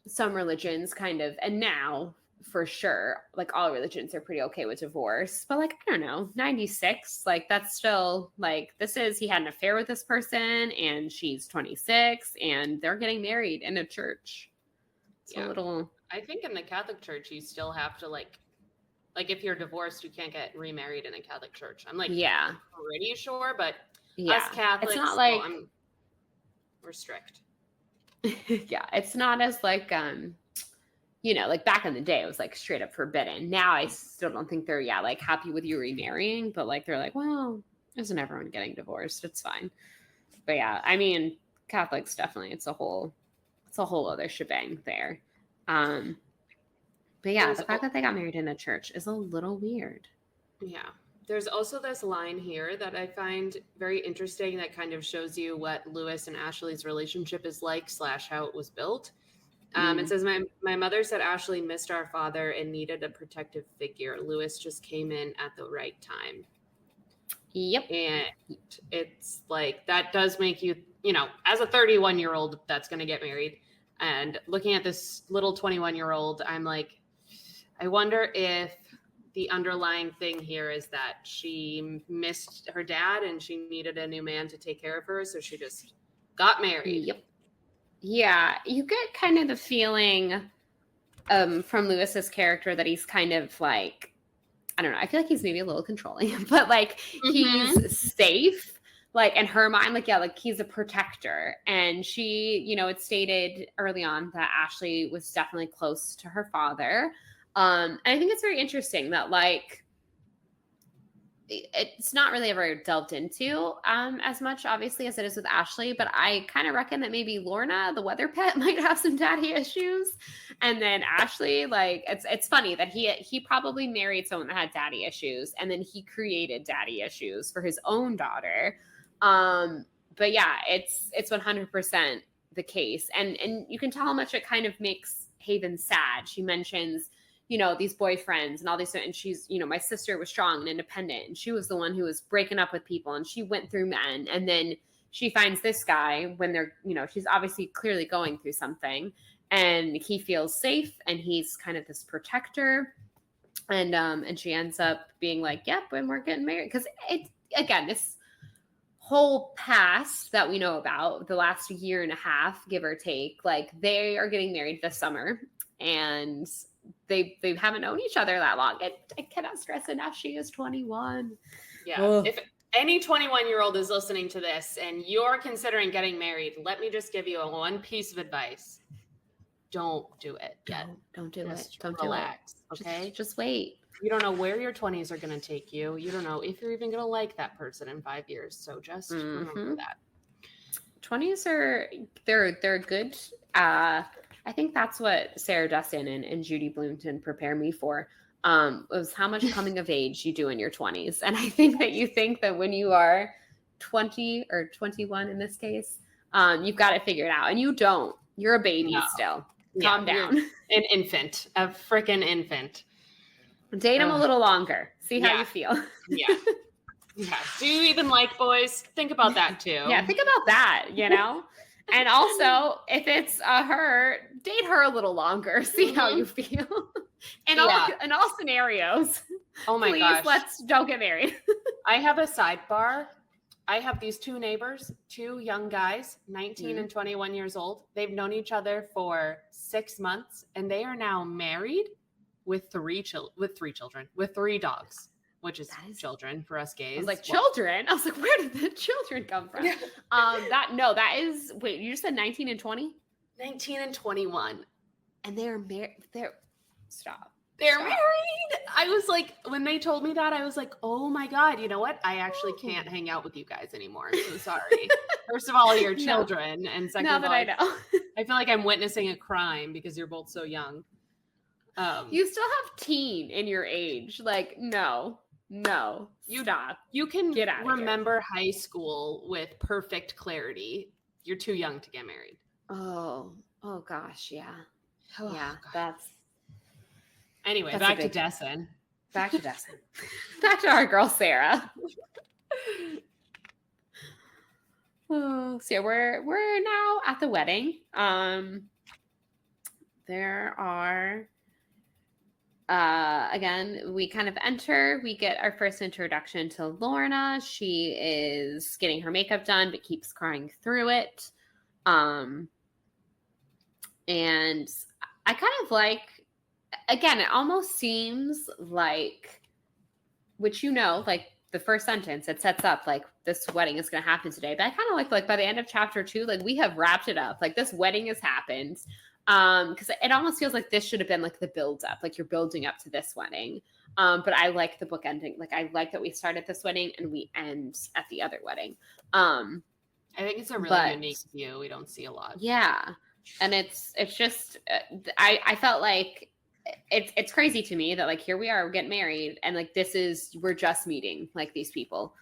some religions kind of, and now for sure, like all religions are pretty okay with divorce, but like, I don't know, 96, like that's still like, he had an affair with this person and she's 26 and they're getting married in a church. It's a little. I think in the Catholic Church, you still have to like if you're divorced, you can't get remarried in a Catholic church. I'm like, pretty sure, but us Catholics, it's not like we're strict. Yeah, it's not as like like back in the day it was like straight up forbidden. Now I still don't think they're like happy with you remarrying, but like they're like, well, isn't everyone getting divorced? It's fine. But yeah, I mean, Catholics definitely it's a whole other shebang there. But yeah, the fact that they got married in a church is a little weird. Yeah. There's also this line here that I find very interesting that kind of shows you what Lewis and Ashley's relationship is like / how it was built. It says, my mother said Ashley missed our father and needed a protective figure. Lewis just came in at the right time. Yep. And it's like, that does make you, as a 31-year-old that's going to get married and looking at this little 21-year-old, I'm like, I wonder if the underlying thing here is that she missed her dad and she needed a new man to take care of her. So she just got married. Yep. Yeah. You get kind of the feeling from Lewis's character that he's kind of like, I don't know. I feel like he's maybe a little controlling, but like he's safe. Like in her mind, like, like he's a protector. And she, it's stated early on that Ashley was definitely close to her father. And I think it's very interesting that like it's not really ever delved into as much obviously as it is with Ashley, but I kind of reckon that maybe Lorna, the weather pet, might have some daddy issues. And then Ashley, like it's funny that he probably married someone that had daddy issues and then he created daddy issues for his own daughter. But yeah, it's 100% the case. And you can tell how much it kind of makes Haven sad. She mentions these boyfriends and all these, and she's, my sister was strong and independent and she was the one who was breaking up with people and she went through men. And then she finds this guy when they're, she's obviously clearly going through something and he feels safe and he's kind of this protector. And she ends up being like, yep, and we're getting married. Cause again, this whole past that we know about the last year and a half, give or take, like they are getting married this summer and they haven't known each other that long. I cannot stress enough. She is 21. Yeah. Ugh. If any 21-year-old is listening to this and you're considering getting married, let me just give you one piece of advice. Don't do it yet. Don't do it. Don't relax. Do it. Okay. Just wait. You don't know where your 20s are going to take you. You don't know if you're even going to like that person in 5 years. So just remember that. 20s they're good. I think that's what Sarah Dessen and Judy Blumenton prepare me for, was how much coming of age you do in your 20s. And I think that you think that when you are 20 or 21 in this case, you've got it figured out. And you don't. You're a baby still. Calm down. An infant. A freaking infant. Date them a little longer. See how you feel. Yeah. Do you even like boys? Think about that too. Yeah, think about that, And also, if it's her, date her a little longer. See how you feel. In all scenarios. Oh my gosh. Don't get married. I have a sidebar. I have these two neighbors, two young guys, 19 and 21 years old. They've known each other for 6 months, and they are now married with three dogs. Which is children for us gays. I was like, children? I was like, where did the children come from? That is, wait, you just said 19 and 20? 19 and 21. And they're married. Stop. They're married. I was like, when they told me that, I was like, oh my God, you know what? I actually can't hang out with you guys anymore. I'm so sorry. First of all, you're children. And second of all, I know. I feel like I'm witnessing a crime because you're both so young. You still have teen in your age. Like, no, stop. You can Get out of here. remember high school with perfect clarity. You're too young to get married. Oh gosh, yeah. Oh, yeah, God. Anyway, that's back to Dessen. Back to Dessen. Back to our girl, Sarah. Oh, so yeah, we're now at the wedding. There are again, we kind of enter, we get our first introduction to Lorna. She is getting her makeup done, but keeps crying through it. And I kind of like, again, it almost seems like, which, like the first sentence, it sets up like this wedding is going to happen today. But I kind of like by the end of chapter 2, like we have wrapped it up. Like this wedding has happened. Because it almost feels like this should have been like the build up, like you're building up to this wedding. But I like the book ending. Like I like that we start at this wedding and we end at the other wedding. I think it's a really unique view. We don't see a lot. Yeah. And it's just, I felt like it's crazy to me that like, here we are, we're getting married. And like, we're just meeting like these people.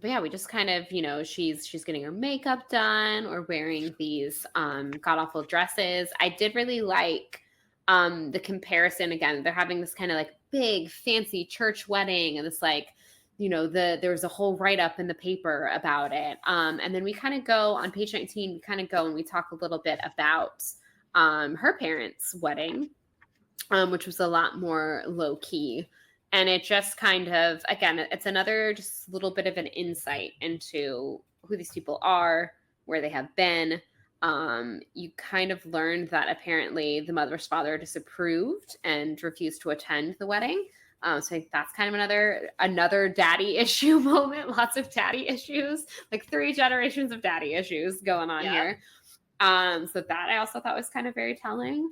But yeah, we just kind of, she's getting her makeup done or wearing these god-awful dresses. I did really like the comparison. Again, they're having this kind of like big fancy church wedding and this like, there was a whole write-up in the paper about it. And then we kind of go on page 19, we kind of go and we talk a little bit about her parents' wedding, which was a lot more low-key. And it just kind of, again, it's another just little bit of an insight into who these people are, where they have been. You kind of learned that apparently the mother's father disapproved and refused to attend the wedding. So I think that's kind of another daddy issue moment. Lots of daddy issues, like 3 generations of daddy issues going on here. So that I also thought was kind of very telling.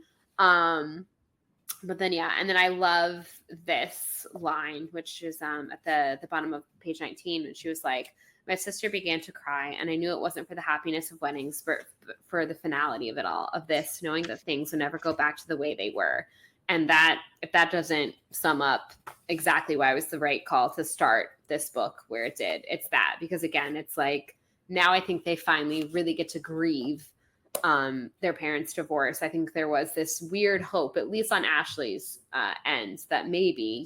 But then, and then I love this line, which is at the bottom of page 19. And she was like, my sister began to cry, and I knew it wasn't for the happiness of weddings, but for the finality of it all, of this, knowing that things would never go back to the way they were. And that, if that doesn't sum up exactly why it was the right call to start this book where it did, it's that. Because again, it's like, now I think they finally really get to grieve their parents' divorce. I think there was this weird hope, at least on Ashley's end, that maybe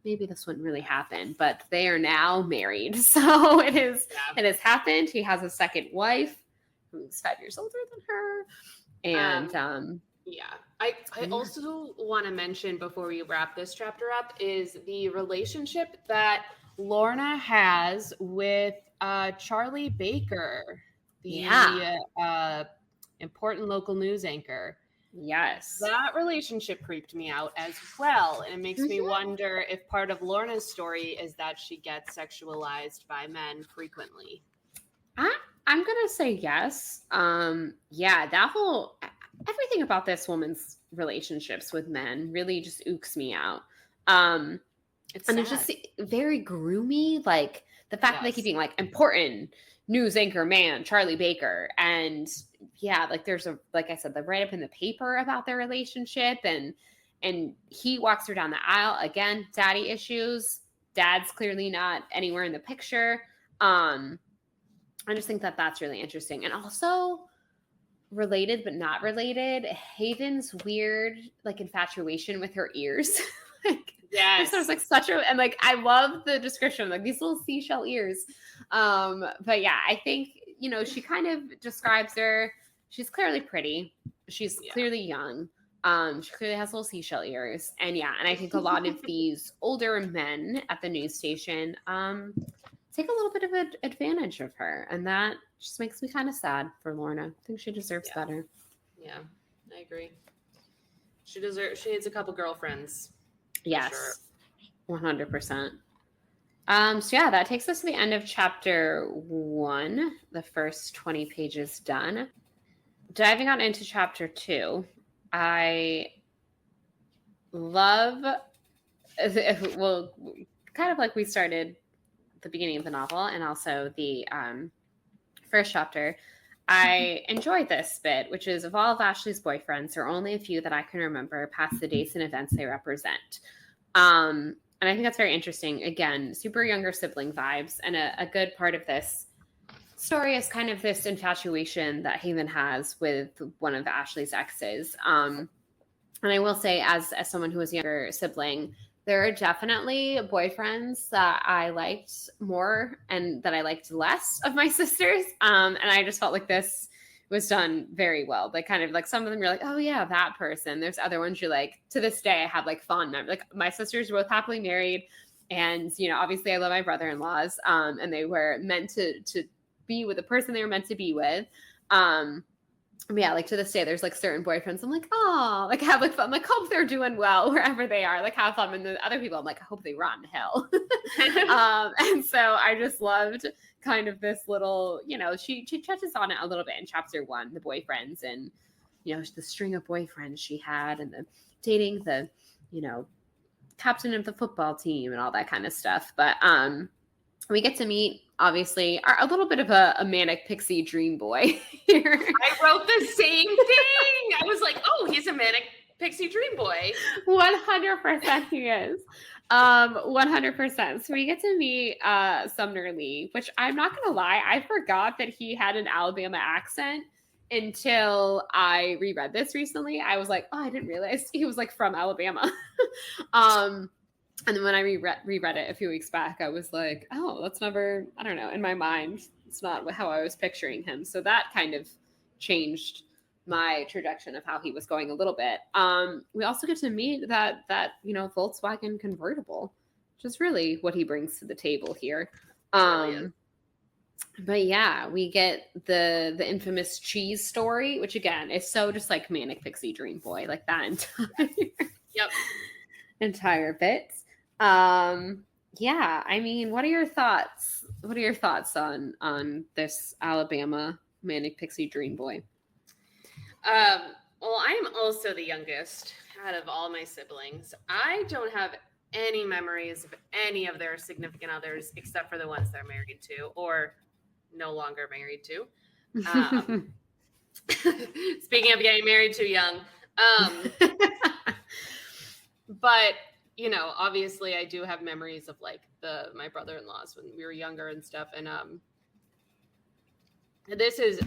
this wouldn't really happen, but they are now married. So it has happened. He has a second wife who's 5 years older than her. And I also want to mention before we wrap this chapter up is the relationship that Lorna has with Charlie Baker, the important local news anchor. Yes. That relationship creeped me out as well. And it makes me wonder if part of Lorna's story is that she gets sexualized by men frequently. I'm going to say yes. That whole, everything about this woman's relationships with men really just ooks me out. It's just very groomy. Like the fact that they keep being like important news anchor man, Charlie Baker. And like there's like I said, the write-up in the paper about their relationship and he walks her down the aisle. Again, daddy issues. Dad's clearly not anywhere in the picture. I just think that that's really interesting. And also related, but not related, Haven's weird, like infatuation with her ears. Yes. There's like and like, I love the description, like these little seashell ears. But yeah, I think, she kind of describes her. She's clearly pretty. She's clearly young. She clearly has little seashell ears. And I think a lot of these older men at the news station, take a little bit of an advantage of her. And that just makes me kind of sad for Lorna. I think she deserves better. Yeah, I agree. She needs a couple girlfriends. Yes, sure. 100%. So that takes us to the end of chapter 1, the first 20 pages done. Diving on into chapter 2, I love, well, kind of like we started the beginning of the novel and also the first chapter. I enjoyed this bit, which is of all of Ashley's boyfriends, there are only a few that I can remember past the dates and events they represent. And I think that's very interesting. Again, super younger sibling vibes. And a good part of this story is kind of this infatuation that Haven has with one of Ashley's exes. And I will say, as someone who was a younger sibling, there are definitely boyfriends that I liked more and that I liked less of my sisters. And I just felt like this was done very well. Like kind of like some of them you're like, oh yeah, that person. There's other ones you're like, to this day I have like fond memories. Like my sisters were both happily married, and obviously I love my brother-in-laws, and they were meant to be with the person they were meant to be with. Yeah, like to this day, there's like certain boyfriends I'm like, oh, like have like fun. I'm like, hope they're doing well wherever they are. Like have fun. And the other people, I'm like, I hope they rot in hell. And so I just loved kind of this little, she touches on it a little bit in chapter 1, the boyfriends and, the string of boyfriends she had and the dating the, captain of the football team and all that kind of stuff. But we get to meet, obviously, a little bit of a manic pixie dream boy here. I wrote the same thing. I was like, oh, he's a manic pixie dream boy. 100% he is. 100%. So we get to meet Sumner Lee, which I'm not going to lie, I forgot that he had an Alabama accent until I reread this recently. I was like, oh, I didn't realize he was like from Alabama. And then when I reread it a few weeks back, I was like, oh, that's never, I don't know, in my mind, it's not how I was picturing him. So that kind of changed my trajectory of how he was going a little bit. We also get to meet that Volkswagen convertible, which is really what he brings to the table here. But yeah, we get the infamous cheese story, which again is so just like manic pixie dream boy, like that entire bit. Yeah, I mean, what are your thoughts? What are your thoughts on this Alabama manic pixie dream boy? Well, I am also the youngest out of all my siblings. I don't have any memories of any of their significant others except for the ones they're married to or no longer married to. Speaking of getting married too young. But obviously I do have memories of like my brother-in-laws when we were younger and stuff. And this is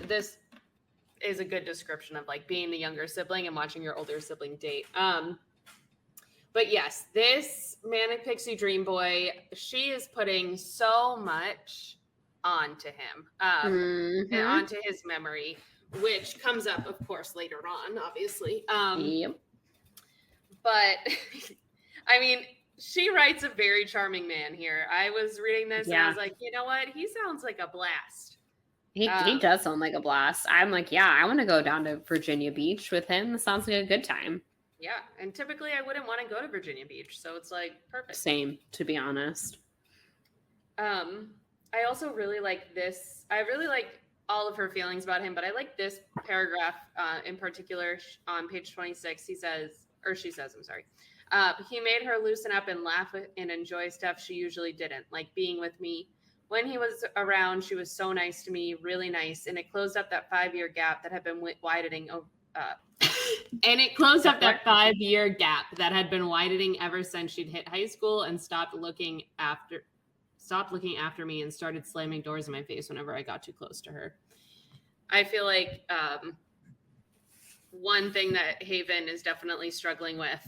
a good description of like being the younger sibling and watching your older sibling date. But yes, this manic pixie dream boy, she is putting so much onto him, and onto his memory, which comes up, of course, later on, obviously. Yep. But I mean, she writes a very charming man here. I was reading this and I was like, you know what? He sounds like a blast. He does sound like a blast. I'm like, yeah, I want to go down to Virginia Beach with him. This sounds like a good time. Yeah. And typically I wouldn't want to go to Virginia Beach. So it's like perfect. Same, to be honest. I also really like this. I really like all of her feelings about him, but I like this paragraph in particular on page 26. She says, I'm sorry. He made her loosen up and laugh and enjoy stuff she usually didn't, like being with me. When he was around, she was so nice to me, really nice, and it closed up that 5-year gap that had been widening. Ever since she'd hit high school and stopped looking after me and started slamming doors in my face whenever I got too close to her. I feel like one thing that Haven is definitely struggling with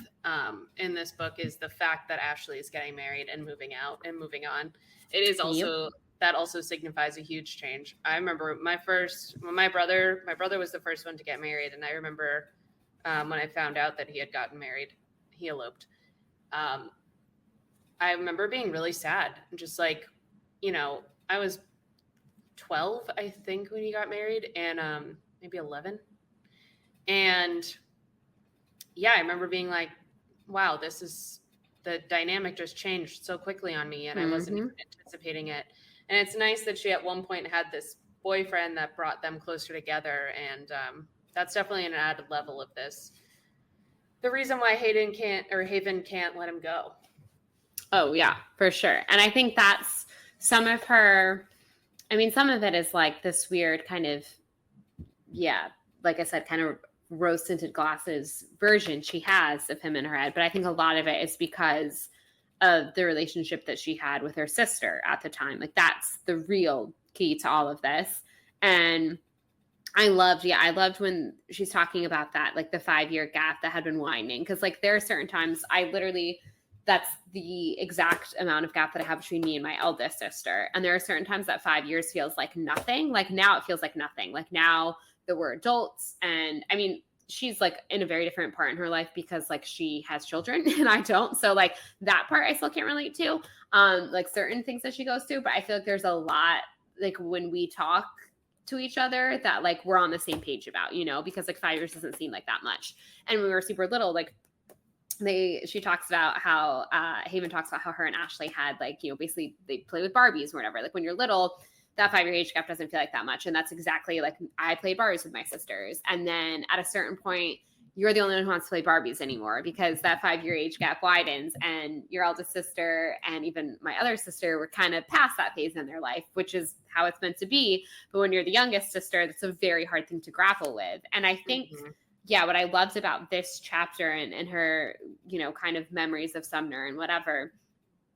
in this book is the fact that Ashley is getting married and moving out and moving on. It is also that also signifies a huge change. I remember my brother was the first one to get married, and I remember when I found out that he had gotten married, he eloped. I remember being really sad and just like, I was 12, I think, when he got married, and maybe 11. And yeah, I remember being like, wow, the dynamic just changed so quickly on me, and I wasn't even anticipating it. And it's nice that she at one point had this boyfriend that brought them closer together. And that's definitely an added level of this. The reason why Haven can't let him go. Oh yeah, for sure. And I think that's some of it is like this weird kind of like I said, kind of rose-tinted glasses version she has of him in her head. But I think a lot of it is because of the relationship that she had with her sister at the time. Like that's the real key to all of this. And I loved when she's talking about that, like the 5-year gap that had been winding. Cause like there are certain times that's the exact amount of gap that I have between me and my eldest sister. And there are certain times that 5 years feels like nothing. Like now it feels like nothing. Like now that we're adults. And I mean, she's like in a very different part in her life because like she has children and I don't. So like that part I still can't relate to, like certain things that she goes through. But I feel like there's a lot, like when we talk to each other that like we're on the same page about, you know, because like 5 years doesn't seem like that much. And when we were super little, like she talks about how Haven talks about how her and Ashley had like, you know, basically they play with Barbies or whatever. Like when you're little, that 5-year age gap doesn't feel like that much. And that's exactly like I played Barbies with my sisters. And then at a certain point, you're the only one who wants to play Barbies anymore because that 5-year age gap widens and your eldest sister and even my other sister were kind of past that phase in their life, which is how it's meant to be. But when you're the youngest sister, that's a very hard thing to grapple with. And I think, what I loved about this chapter and her, you know, kind of memories of Sumner and whatever,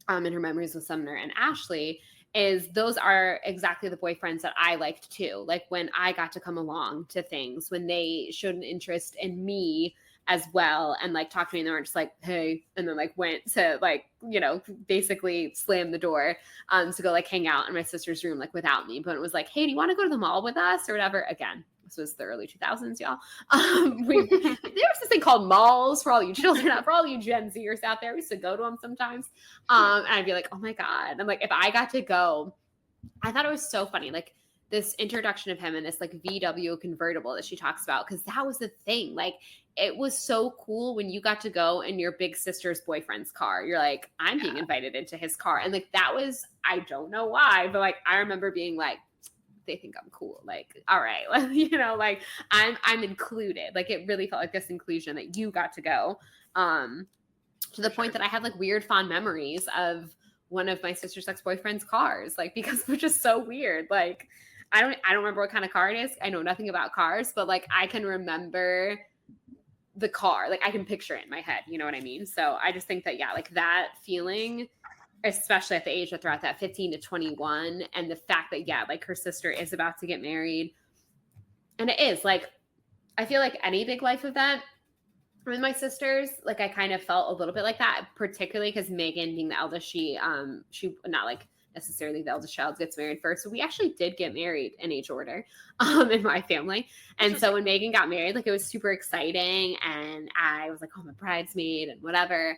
and her memories with Sumner and Ashley is those are exactly the boyfriends that I liked too. Like when I got to come along to things, when they showed an interest in me as well and like talked to me and they weren't just like, hey, and then like went to like, you know, basically slam the door to go like hang out in my sister's room like without me. But it was like, hey, do you want to go to the mall with us or whatever? Again, this was the early 2000s, y'all. There was this thing called malls for all you children, for all you Gen Zers out there. We used to go to them sometimes. And I'd be like, oh my God. I'm like, if I got to go, I thought it was so funny. Like this introduction of him in this like VW convertible that she talks about. Cause that was the thing. Like it was so cool when you got to go in your big sister's boyfriend's car. You're like, I'm being invited into his car. And like, that was, I don't know why, but like, I remember being like, they think I'm cool. Like, all right, you know, like I'm included. Like it really felt like this inclusion that you got to go, to the point that I had like weird fond memories of one of my sister's ex-boyfriend's cars, like because we're just so weird. Like I don't remember what kind of car it is. I know nothing about cars, but like I can remember the car. Like I can picture it in my head. You know what I mean? So I just think that, like that feeling, especially at the age that they're at, that 15 to 21, and the fact that, like her sister is about to get married. And it is like, I feel like any big life event with my sisters, like I kind of felt a little bit like that, particularly because Megan being the eldest, she not like necessarily the eldest child gets married first. So we actually did get married in age order in my family. And so when Megan got married, like it was super exciting. And I was like, oh, I'm a bridesmaid and whatever.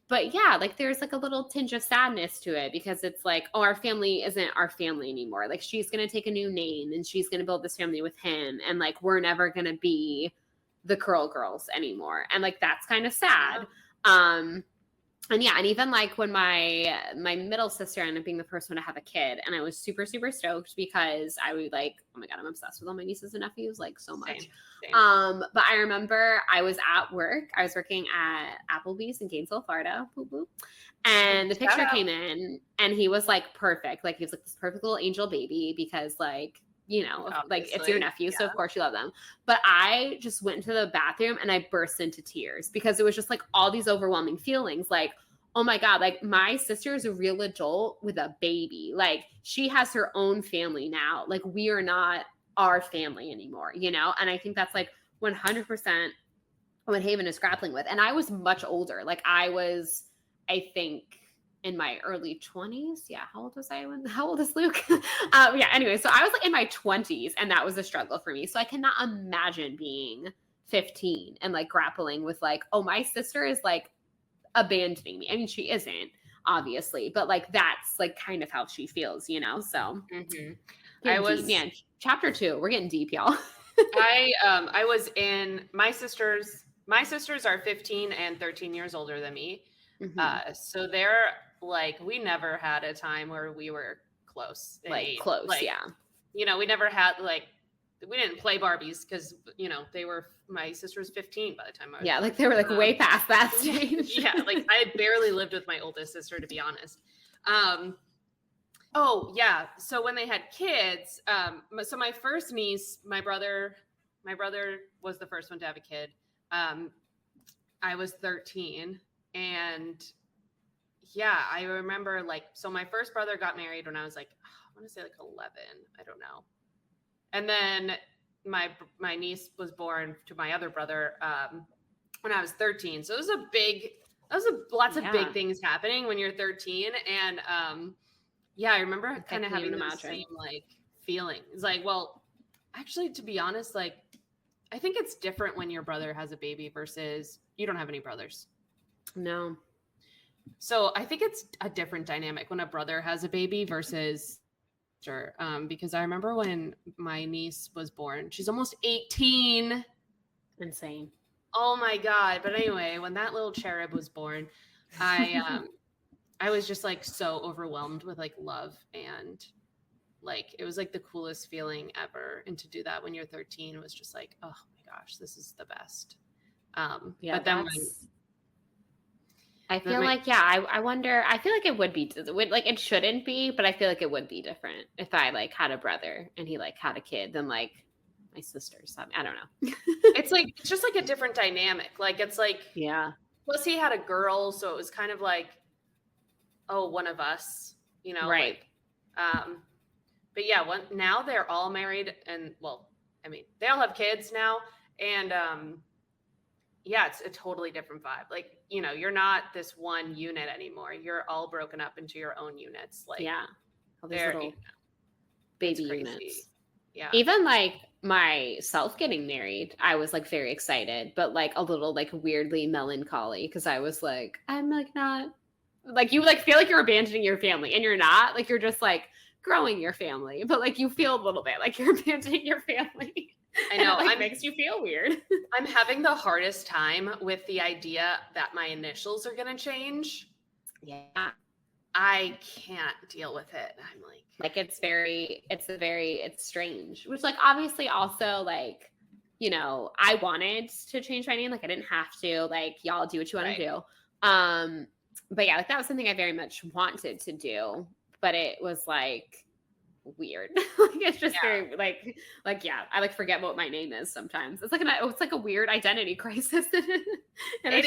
But like there's like a little tinge of sadness to it because it's like, oh, our family isn't our family anymore. Like she's going to take a new name and she's going to build this family with him. And like, we're never going to be the Curl Girls anymore. And like, that's kind of sad. And even like when my middle sister ended up being the first one to have a kid, and I was super, super stoked because I would like, oh my God, I'm obsessed with all my nieces and nephews, like so much. Same. But I remember I was at work. I was working at Applebee's in Gainesville, Florida. Boop, boop. And the picture came in and he was like perfect. Like he was like this perfect little angel baby because like, you know, obviously, like it's your nephew. So of course you love them. But I just went into the bathroom and I burst into tears because it was just like all these overwhelming feelings. Like, oh my God, like my sister is a real adult with a baby. Like she has her own family now. Like we are not our family anymore, you know? And I think that's like 100% what Haven is grappling with. And I was much older. Like I was, I think, in my early 20s. Yeah. How old was I how old is Luke? Anyway, so I was like in my 20s and that was a struggle for me. So I cannot imagine being 15 and like grappling with like, oh, my sister is like abandoning me. I mean, she isn't obviously, but like, that's like kind of how she feels, you know? So chapter 2, we're getting deep, y'all. I was in my sisters are 15 and 13 years older than me. Mm-hmm. So they're like, we never had a time where we were close. You know, we never had like, we didn't play Barbies because, you know, my sister was 15 by the time I was. Yeah, like they were like way past that stage. Yeah, like I barely lived with my oldest sister, to be honest. Oh yeah. So when they had kids, so my first niece, my brother was the first one to have a kid. I was 13, and yeah, I remember so my first brother got married when I was I want to say 11. I don't know. And then my niece was born to my other brother when I was 13. So it was lots of big things happening when you're 13. And yeah, I remember kind of having the same feeling. It's well, actually, to be honest, I think it's different when your brother has a baby versus you don't have any brothers. No. So I think it's a different dynamic when a brother has a baby versus because I remember when my niece was born, she's almost 18. Insane. Oh my God. But anyway, when that little cherub was born, I was just so overwhelmed with love, and it was the coolest feeling ever. And to do that when you're 13 was just oh my gosh, this is the best. Yeah, but then I feel I wonder, I feel it would be, it shouldn't be, but I feel it would be different if I had a brother and he had a kid than my sisters. I don't know. It's it's just a different dynamic. It's yeah. Plus he had a girl, so it was kind of oh, one of us, right. But yeah, now they're all married, and they all have kids now, and yeah, it's a totally different vibe. You're not this one unit anymore. You're all broken up into your own units. Yeah, all these little baby units. Yeah, even myself getting married, I was very excited, but a little weirdly melancholy, because I was I'm not you feel you're abandoning your family, and you're not. You're just growing your family, but you feel a little bit you're abandoning your family. I know. It makes you feel weird. I'm having the hardest time with the idea that my initials are going to change. Yeah. I can't deal with it. I'm it's strange, which obviously also I wanted to change my name. I didn't have to, y'all do what you want to do. But yeah, that was something I very much wanted to do, but it was weird. It's just very yeah, I forget what my name is sometimes. It's it's a weird identity crisis. It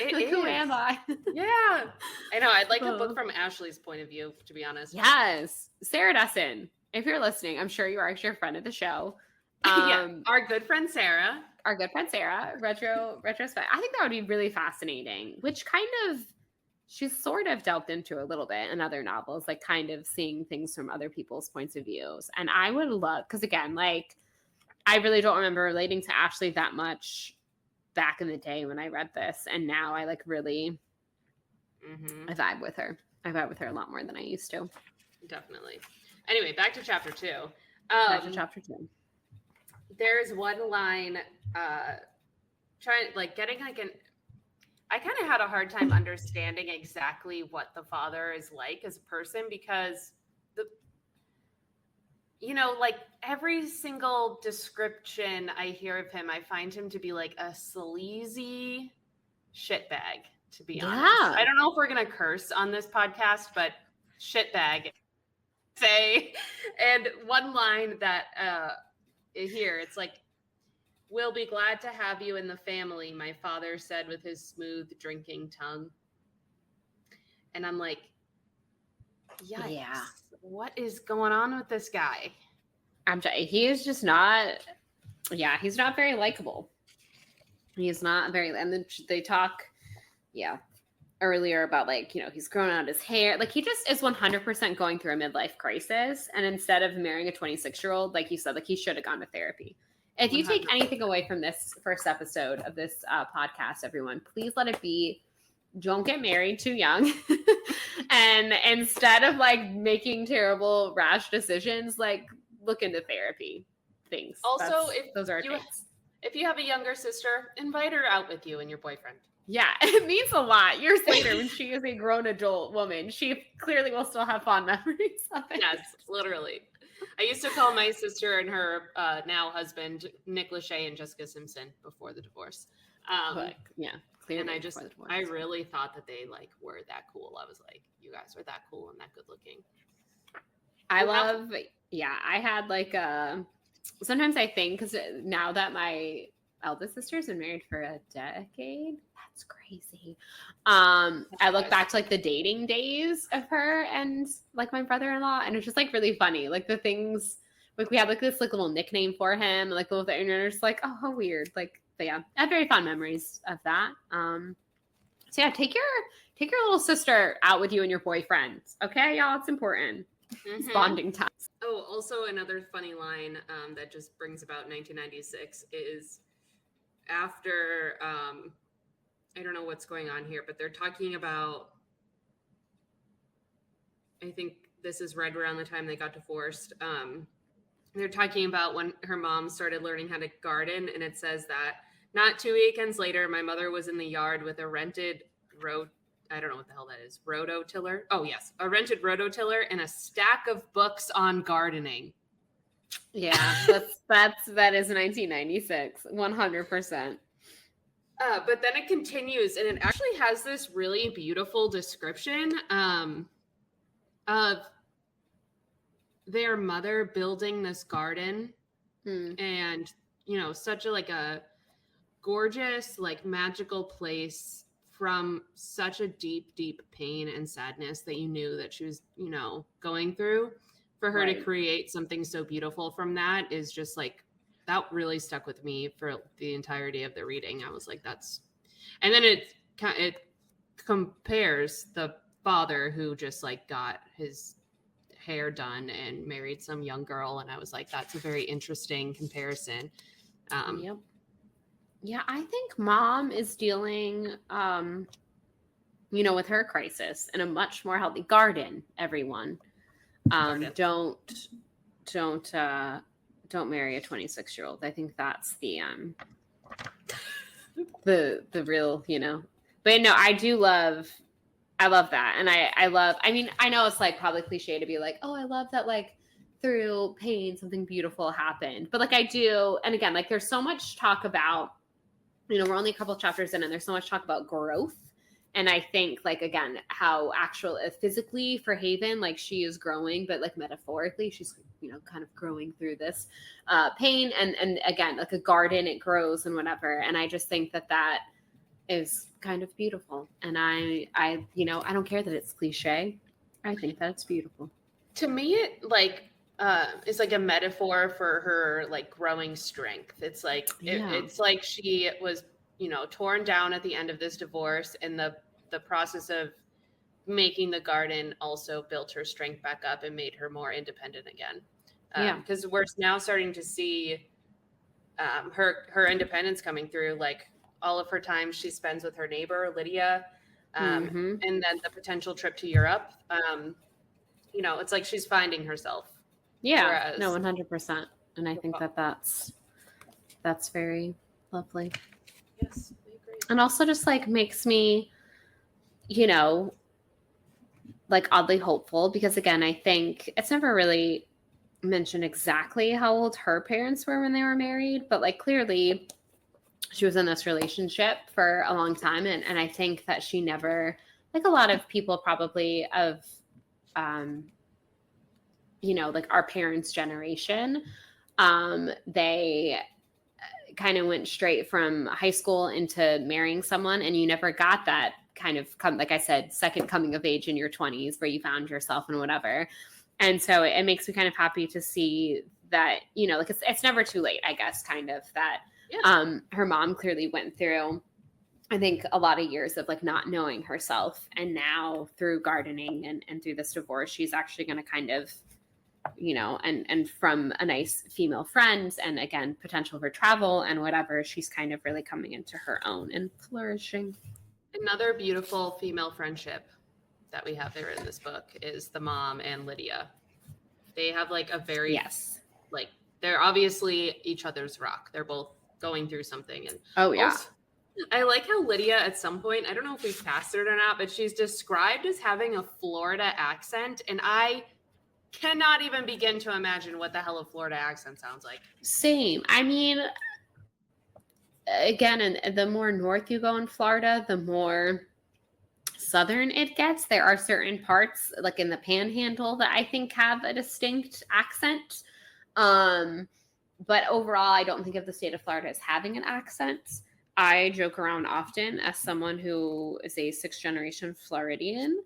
is. Who am I? Yeah, I know. I'd like a book from Ashley's point of view, to be honest. Yes, Sarah Dessen. If you're listening, I'm sure you are. You're a friend of the show. Yeah, our good friend Sarah. Retrospect. I think that would be really fascinating. Which kind of she's sort of delved into a little bit in other novels, kind of seeing things from other people's points of views. And I would love, because again, I really don't remember relating to Ashley that much back in the day when I read this, and now I really I vibe with her. I vibe with her a lot more than I used to. Definitely. Anyway, back to chapter 2. There's one line I kind of had a hard time understanding exactly what the father is like as a person, because every single description I hear of him, I find him to be a sleazy shitbag, to be honest. I don't know if we're going to curse on this podcast, but shitbag say. And one line that here, it's "We'll be glad to have you in the family," my father said with his smooth drinking tongue. And I'm yikes. Yeah. What is going on with this guy? He is just not. Yeah, he's not very likable. He's not very. And then they talk, earlier about he's grown out his hair. He just is 100% going through a midlife crisis. And instead of marrying a 26-year-old, like you said, he should have gone to therapy. If you take anything away from this first episode of this podcast, everyone, please let it be, don't get married too young. And instead of making terrible, rash decisions, look into therapy things. Also, if you have a younger sister, invite her out with you and your boyfriend. Yeah, it means a lot. Years later, when she is a grown adult woman, she clearly will still have fond memories of it. Yes, literally. I used to call my sister and her now husband Nick Lachey and Jessica Simpson before the divorce. But yeah, clearly. And I really thought that they like were that cool. I was like, you guys are that cool and that good looking. I had like sometimes I think, because now that my eldest sister's been married for a decade, that's crazy. I look back to like the dating days of her and like my brother-in-law, and it's just like really funny. Like the things, like we had like this like little nickname for him, like little thing, and it's just like, oh, how weird. Like, but yeah, I have very fond memories of that. So yeah, take your little sister out with you and your boyfriend. Okay, y'all, it's important. It's bonding time. Oh, also another funny line that just brings about 1996 is after, I don't know what's going on here, but they're talking about, I think this is right around the time they got divorced. They're talking about when her mom started learning how to garden, and it says that not 2 weekends later, my mother was in the yard with a rented I don't know what the hell that is. Rototiller. Oh yes. A rented rototiller and a stack of books on gardening. Yeah, that is 1996. 100%. But then it continues, and it actually has this really beautiful description of their mother building this garden, and such a gorgeous, like magical place from such a deep, deep pain and sadness that you knew that she was, going through. For her to create something so beautiful from that is just like, that really stuck with me for the entirety of the reading. I was like, and then it compares the father who just like got his hair done and married some young girl. And I was like, that's a very interesting comparison. Yep. Yeah, I think mom is dealing, with her crisis in a much more healthy garden. Everyone, don't marry a 26-year-old. I think that's the real, But no, I love that, and I love. I mean, I know it's like probably cliche to be like, oh, I love that, like through pain something beautiful happened, but like I do, and again, like there's so much talk about. We're only a couple of chapters in, and there's so much talk about growth. And I think, like, again, how physically for Haven, like she is growing, but like metaphorically, she's, kind of growing through this pain. And again, like a garden, it grows and whatever. And I just think that is kind of beautiful. And I don't care that it's cliche. I think that it's beautiful. To me, it it's like a metaphor for her like growing strength. It's like it's like she was torn down at the end of this divorce, and the process of making the garden also built her strength back up and made her more independent again. Because we're now starting to see her independence coming through, like all of her time she spends with her neighbor Lydia, and then the potential trip to Europe. It's like she's finding herself. Yeah, no, 100%. And I think that's very lovely. Yes, I agree. And also just like makes me, like oddly hopeful, because again, I think it's never really mentioned exactly how old her parents were when they were married, but like clearly she was in this relationship for a long time. And I think that she never, like a lot of people probably of, like our parents' generation, they kind of went straight from high school into marrying someone, and you never got that kind of like I said, second coming of age in your 20s where you found yourself and whatever. And so it makes me kind of happy to see that, like it's never too late, I guess, kind of that. Her mom clearly went through, I think, a lot of years of like not knowing herself, and now through gardening and through this divorce, she's actually going to kind of, and from a nice female friend, and again, potential for travel and whatever, she's kind of really coming into her own and flourishing. Another beautiful female friendship that we have there in this book is the mom and Lydia. They have like a very, like they're obviously each other's rock. They're both going through something. And also, I like how Lydia at some point, I don't know if we've passed it or not, but she's described as having a Florida accent, and I cannot even begin to imagine what the hell a Florida accent sounds like. Same. I mean, again, and the more north you go in Florida, the more southern it gets. There are certain parts, like in the Panhandle, that I think have a distinct accent. But overall, I don't think of the state of Florida as having an accent. I joke around often as someone who is a 6th generation Floridian,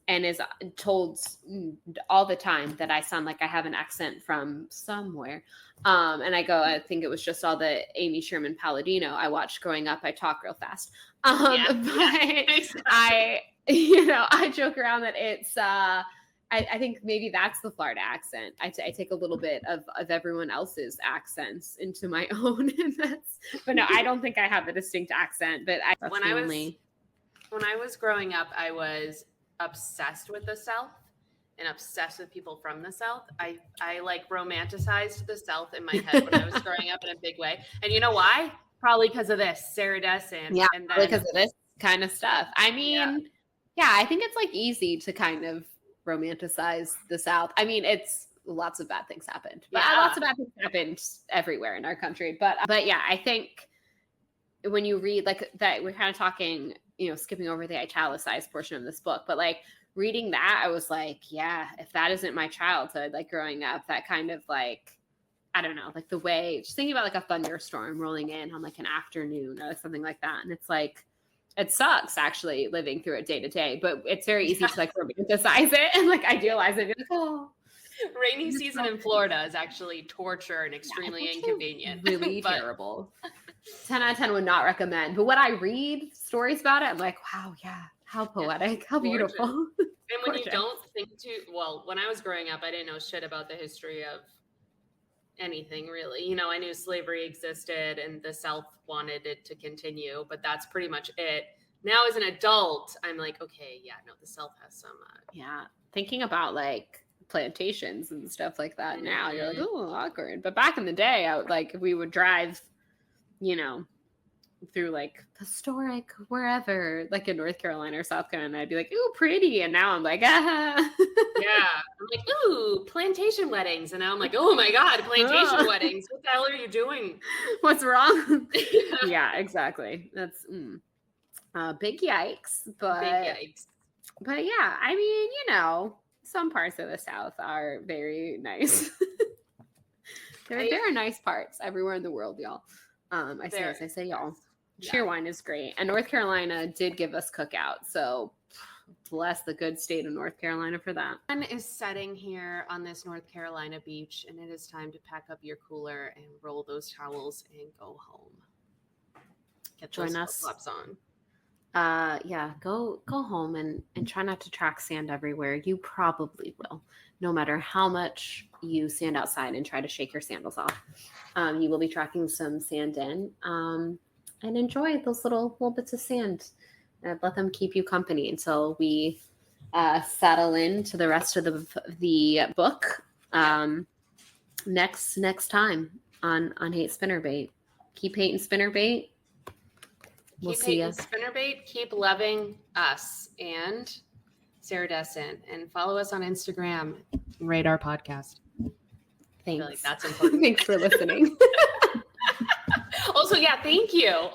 and is told all the time that I sound like I have an accent from somewhere. And I think it was just all the Amy Sherman Palladino I watched growing up. I talk real fast. Exactly. I joke around that it's, I think maybe that's the Florida accent. I take a little bit of everyone else's accents into my own. But no, I don't think I have a distinct accent. But when I was growing up, I was obsessed with the South and obsessed with people from the South. I like romanticized the South in my head when I was growing up in a big way. And you know why? Probably because of this, Sarah Dessen. Yeah, and then, because of this kind of stuff. I mean, yeah, I think it's like easy to kind of romanticize the South. I mean, it's lots of bad things happened. But lots of bad things happened everywhere in our country. But yeah, I think when you read like that, we're kind of talking, skipping over the italicized portion of this book, but like reading that, I was like, yeah, if that isn't my childhood, like growing up, that kind of like, I don't know, like the way, just thinking about like a thunderstorm rolling in on like an afternoon or like something like that. And it's like, it sucks actually living through it day to day, but it's very easy to like romanticize it and like idealize it. Like, oh, rainy season in Florida is actually torture and extremely inconvenient. Really terrible. 10 out of 10 would not recommend. But when I read stories about it, I'm like, wow, yeah, how poetic, how beautiful. And when you don't think when I was growing up, I didn't know shit about the history of anything really. I knew slavery existed and the South wanted it to continue, but that's pretty much it. Now as an adult, I'm like, okay, yeah, no, the South has some thinking about like plantations and stuff like that. Now you're like, oh, awkward. But back in the day, we would drive through like historic wherever, like in North Carolina or South Carolina, I'd be like, ooh, pretty. And now I'm like, yeah, I'm like, ooh, plantation weddings. And now I'm like, oh my God, plantation weddings. What the hell are you doing? What's wrong? Yeah, exactly. That's big yikes. But yeah, I mean, some parts of the South are very nice. There are nice parts everywhere in the world, y'all. I say y'all. Cheerwine is great. And North Carolina did give us cookout. So bless the good state of North Carolina for that. The sun is setting here on this North Carolina beach, and it is time to pack up your cooler and roll those towels and go home. Get those flip-flops on. Go home and try not to track sand everywhere. You probably will, no matter how much you stand outside and try to shake your sandals off. You will be tracking some sand in, and enjoy those little bits of sand. Let them keep you company until we settle into the rest of the book next time on Hate Spinnerbait. Keep hating Spinnerbait. We'll see you. Spinnerbait. Keep loving us and Sarah Dessen, and follow us on Instagram. And rate our podcast. Thanks. I feel like that's important. Thanks for listening. Also, thank you.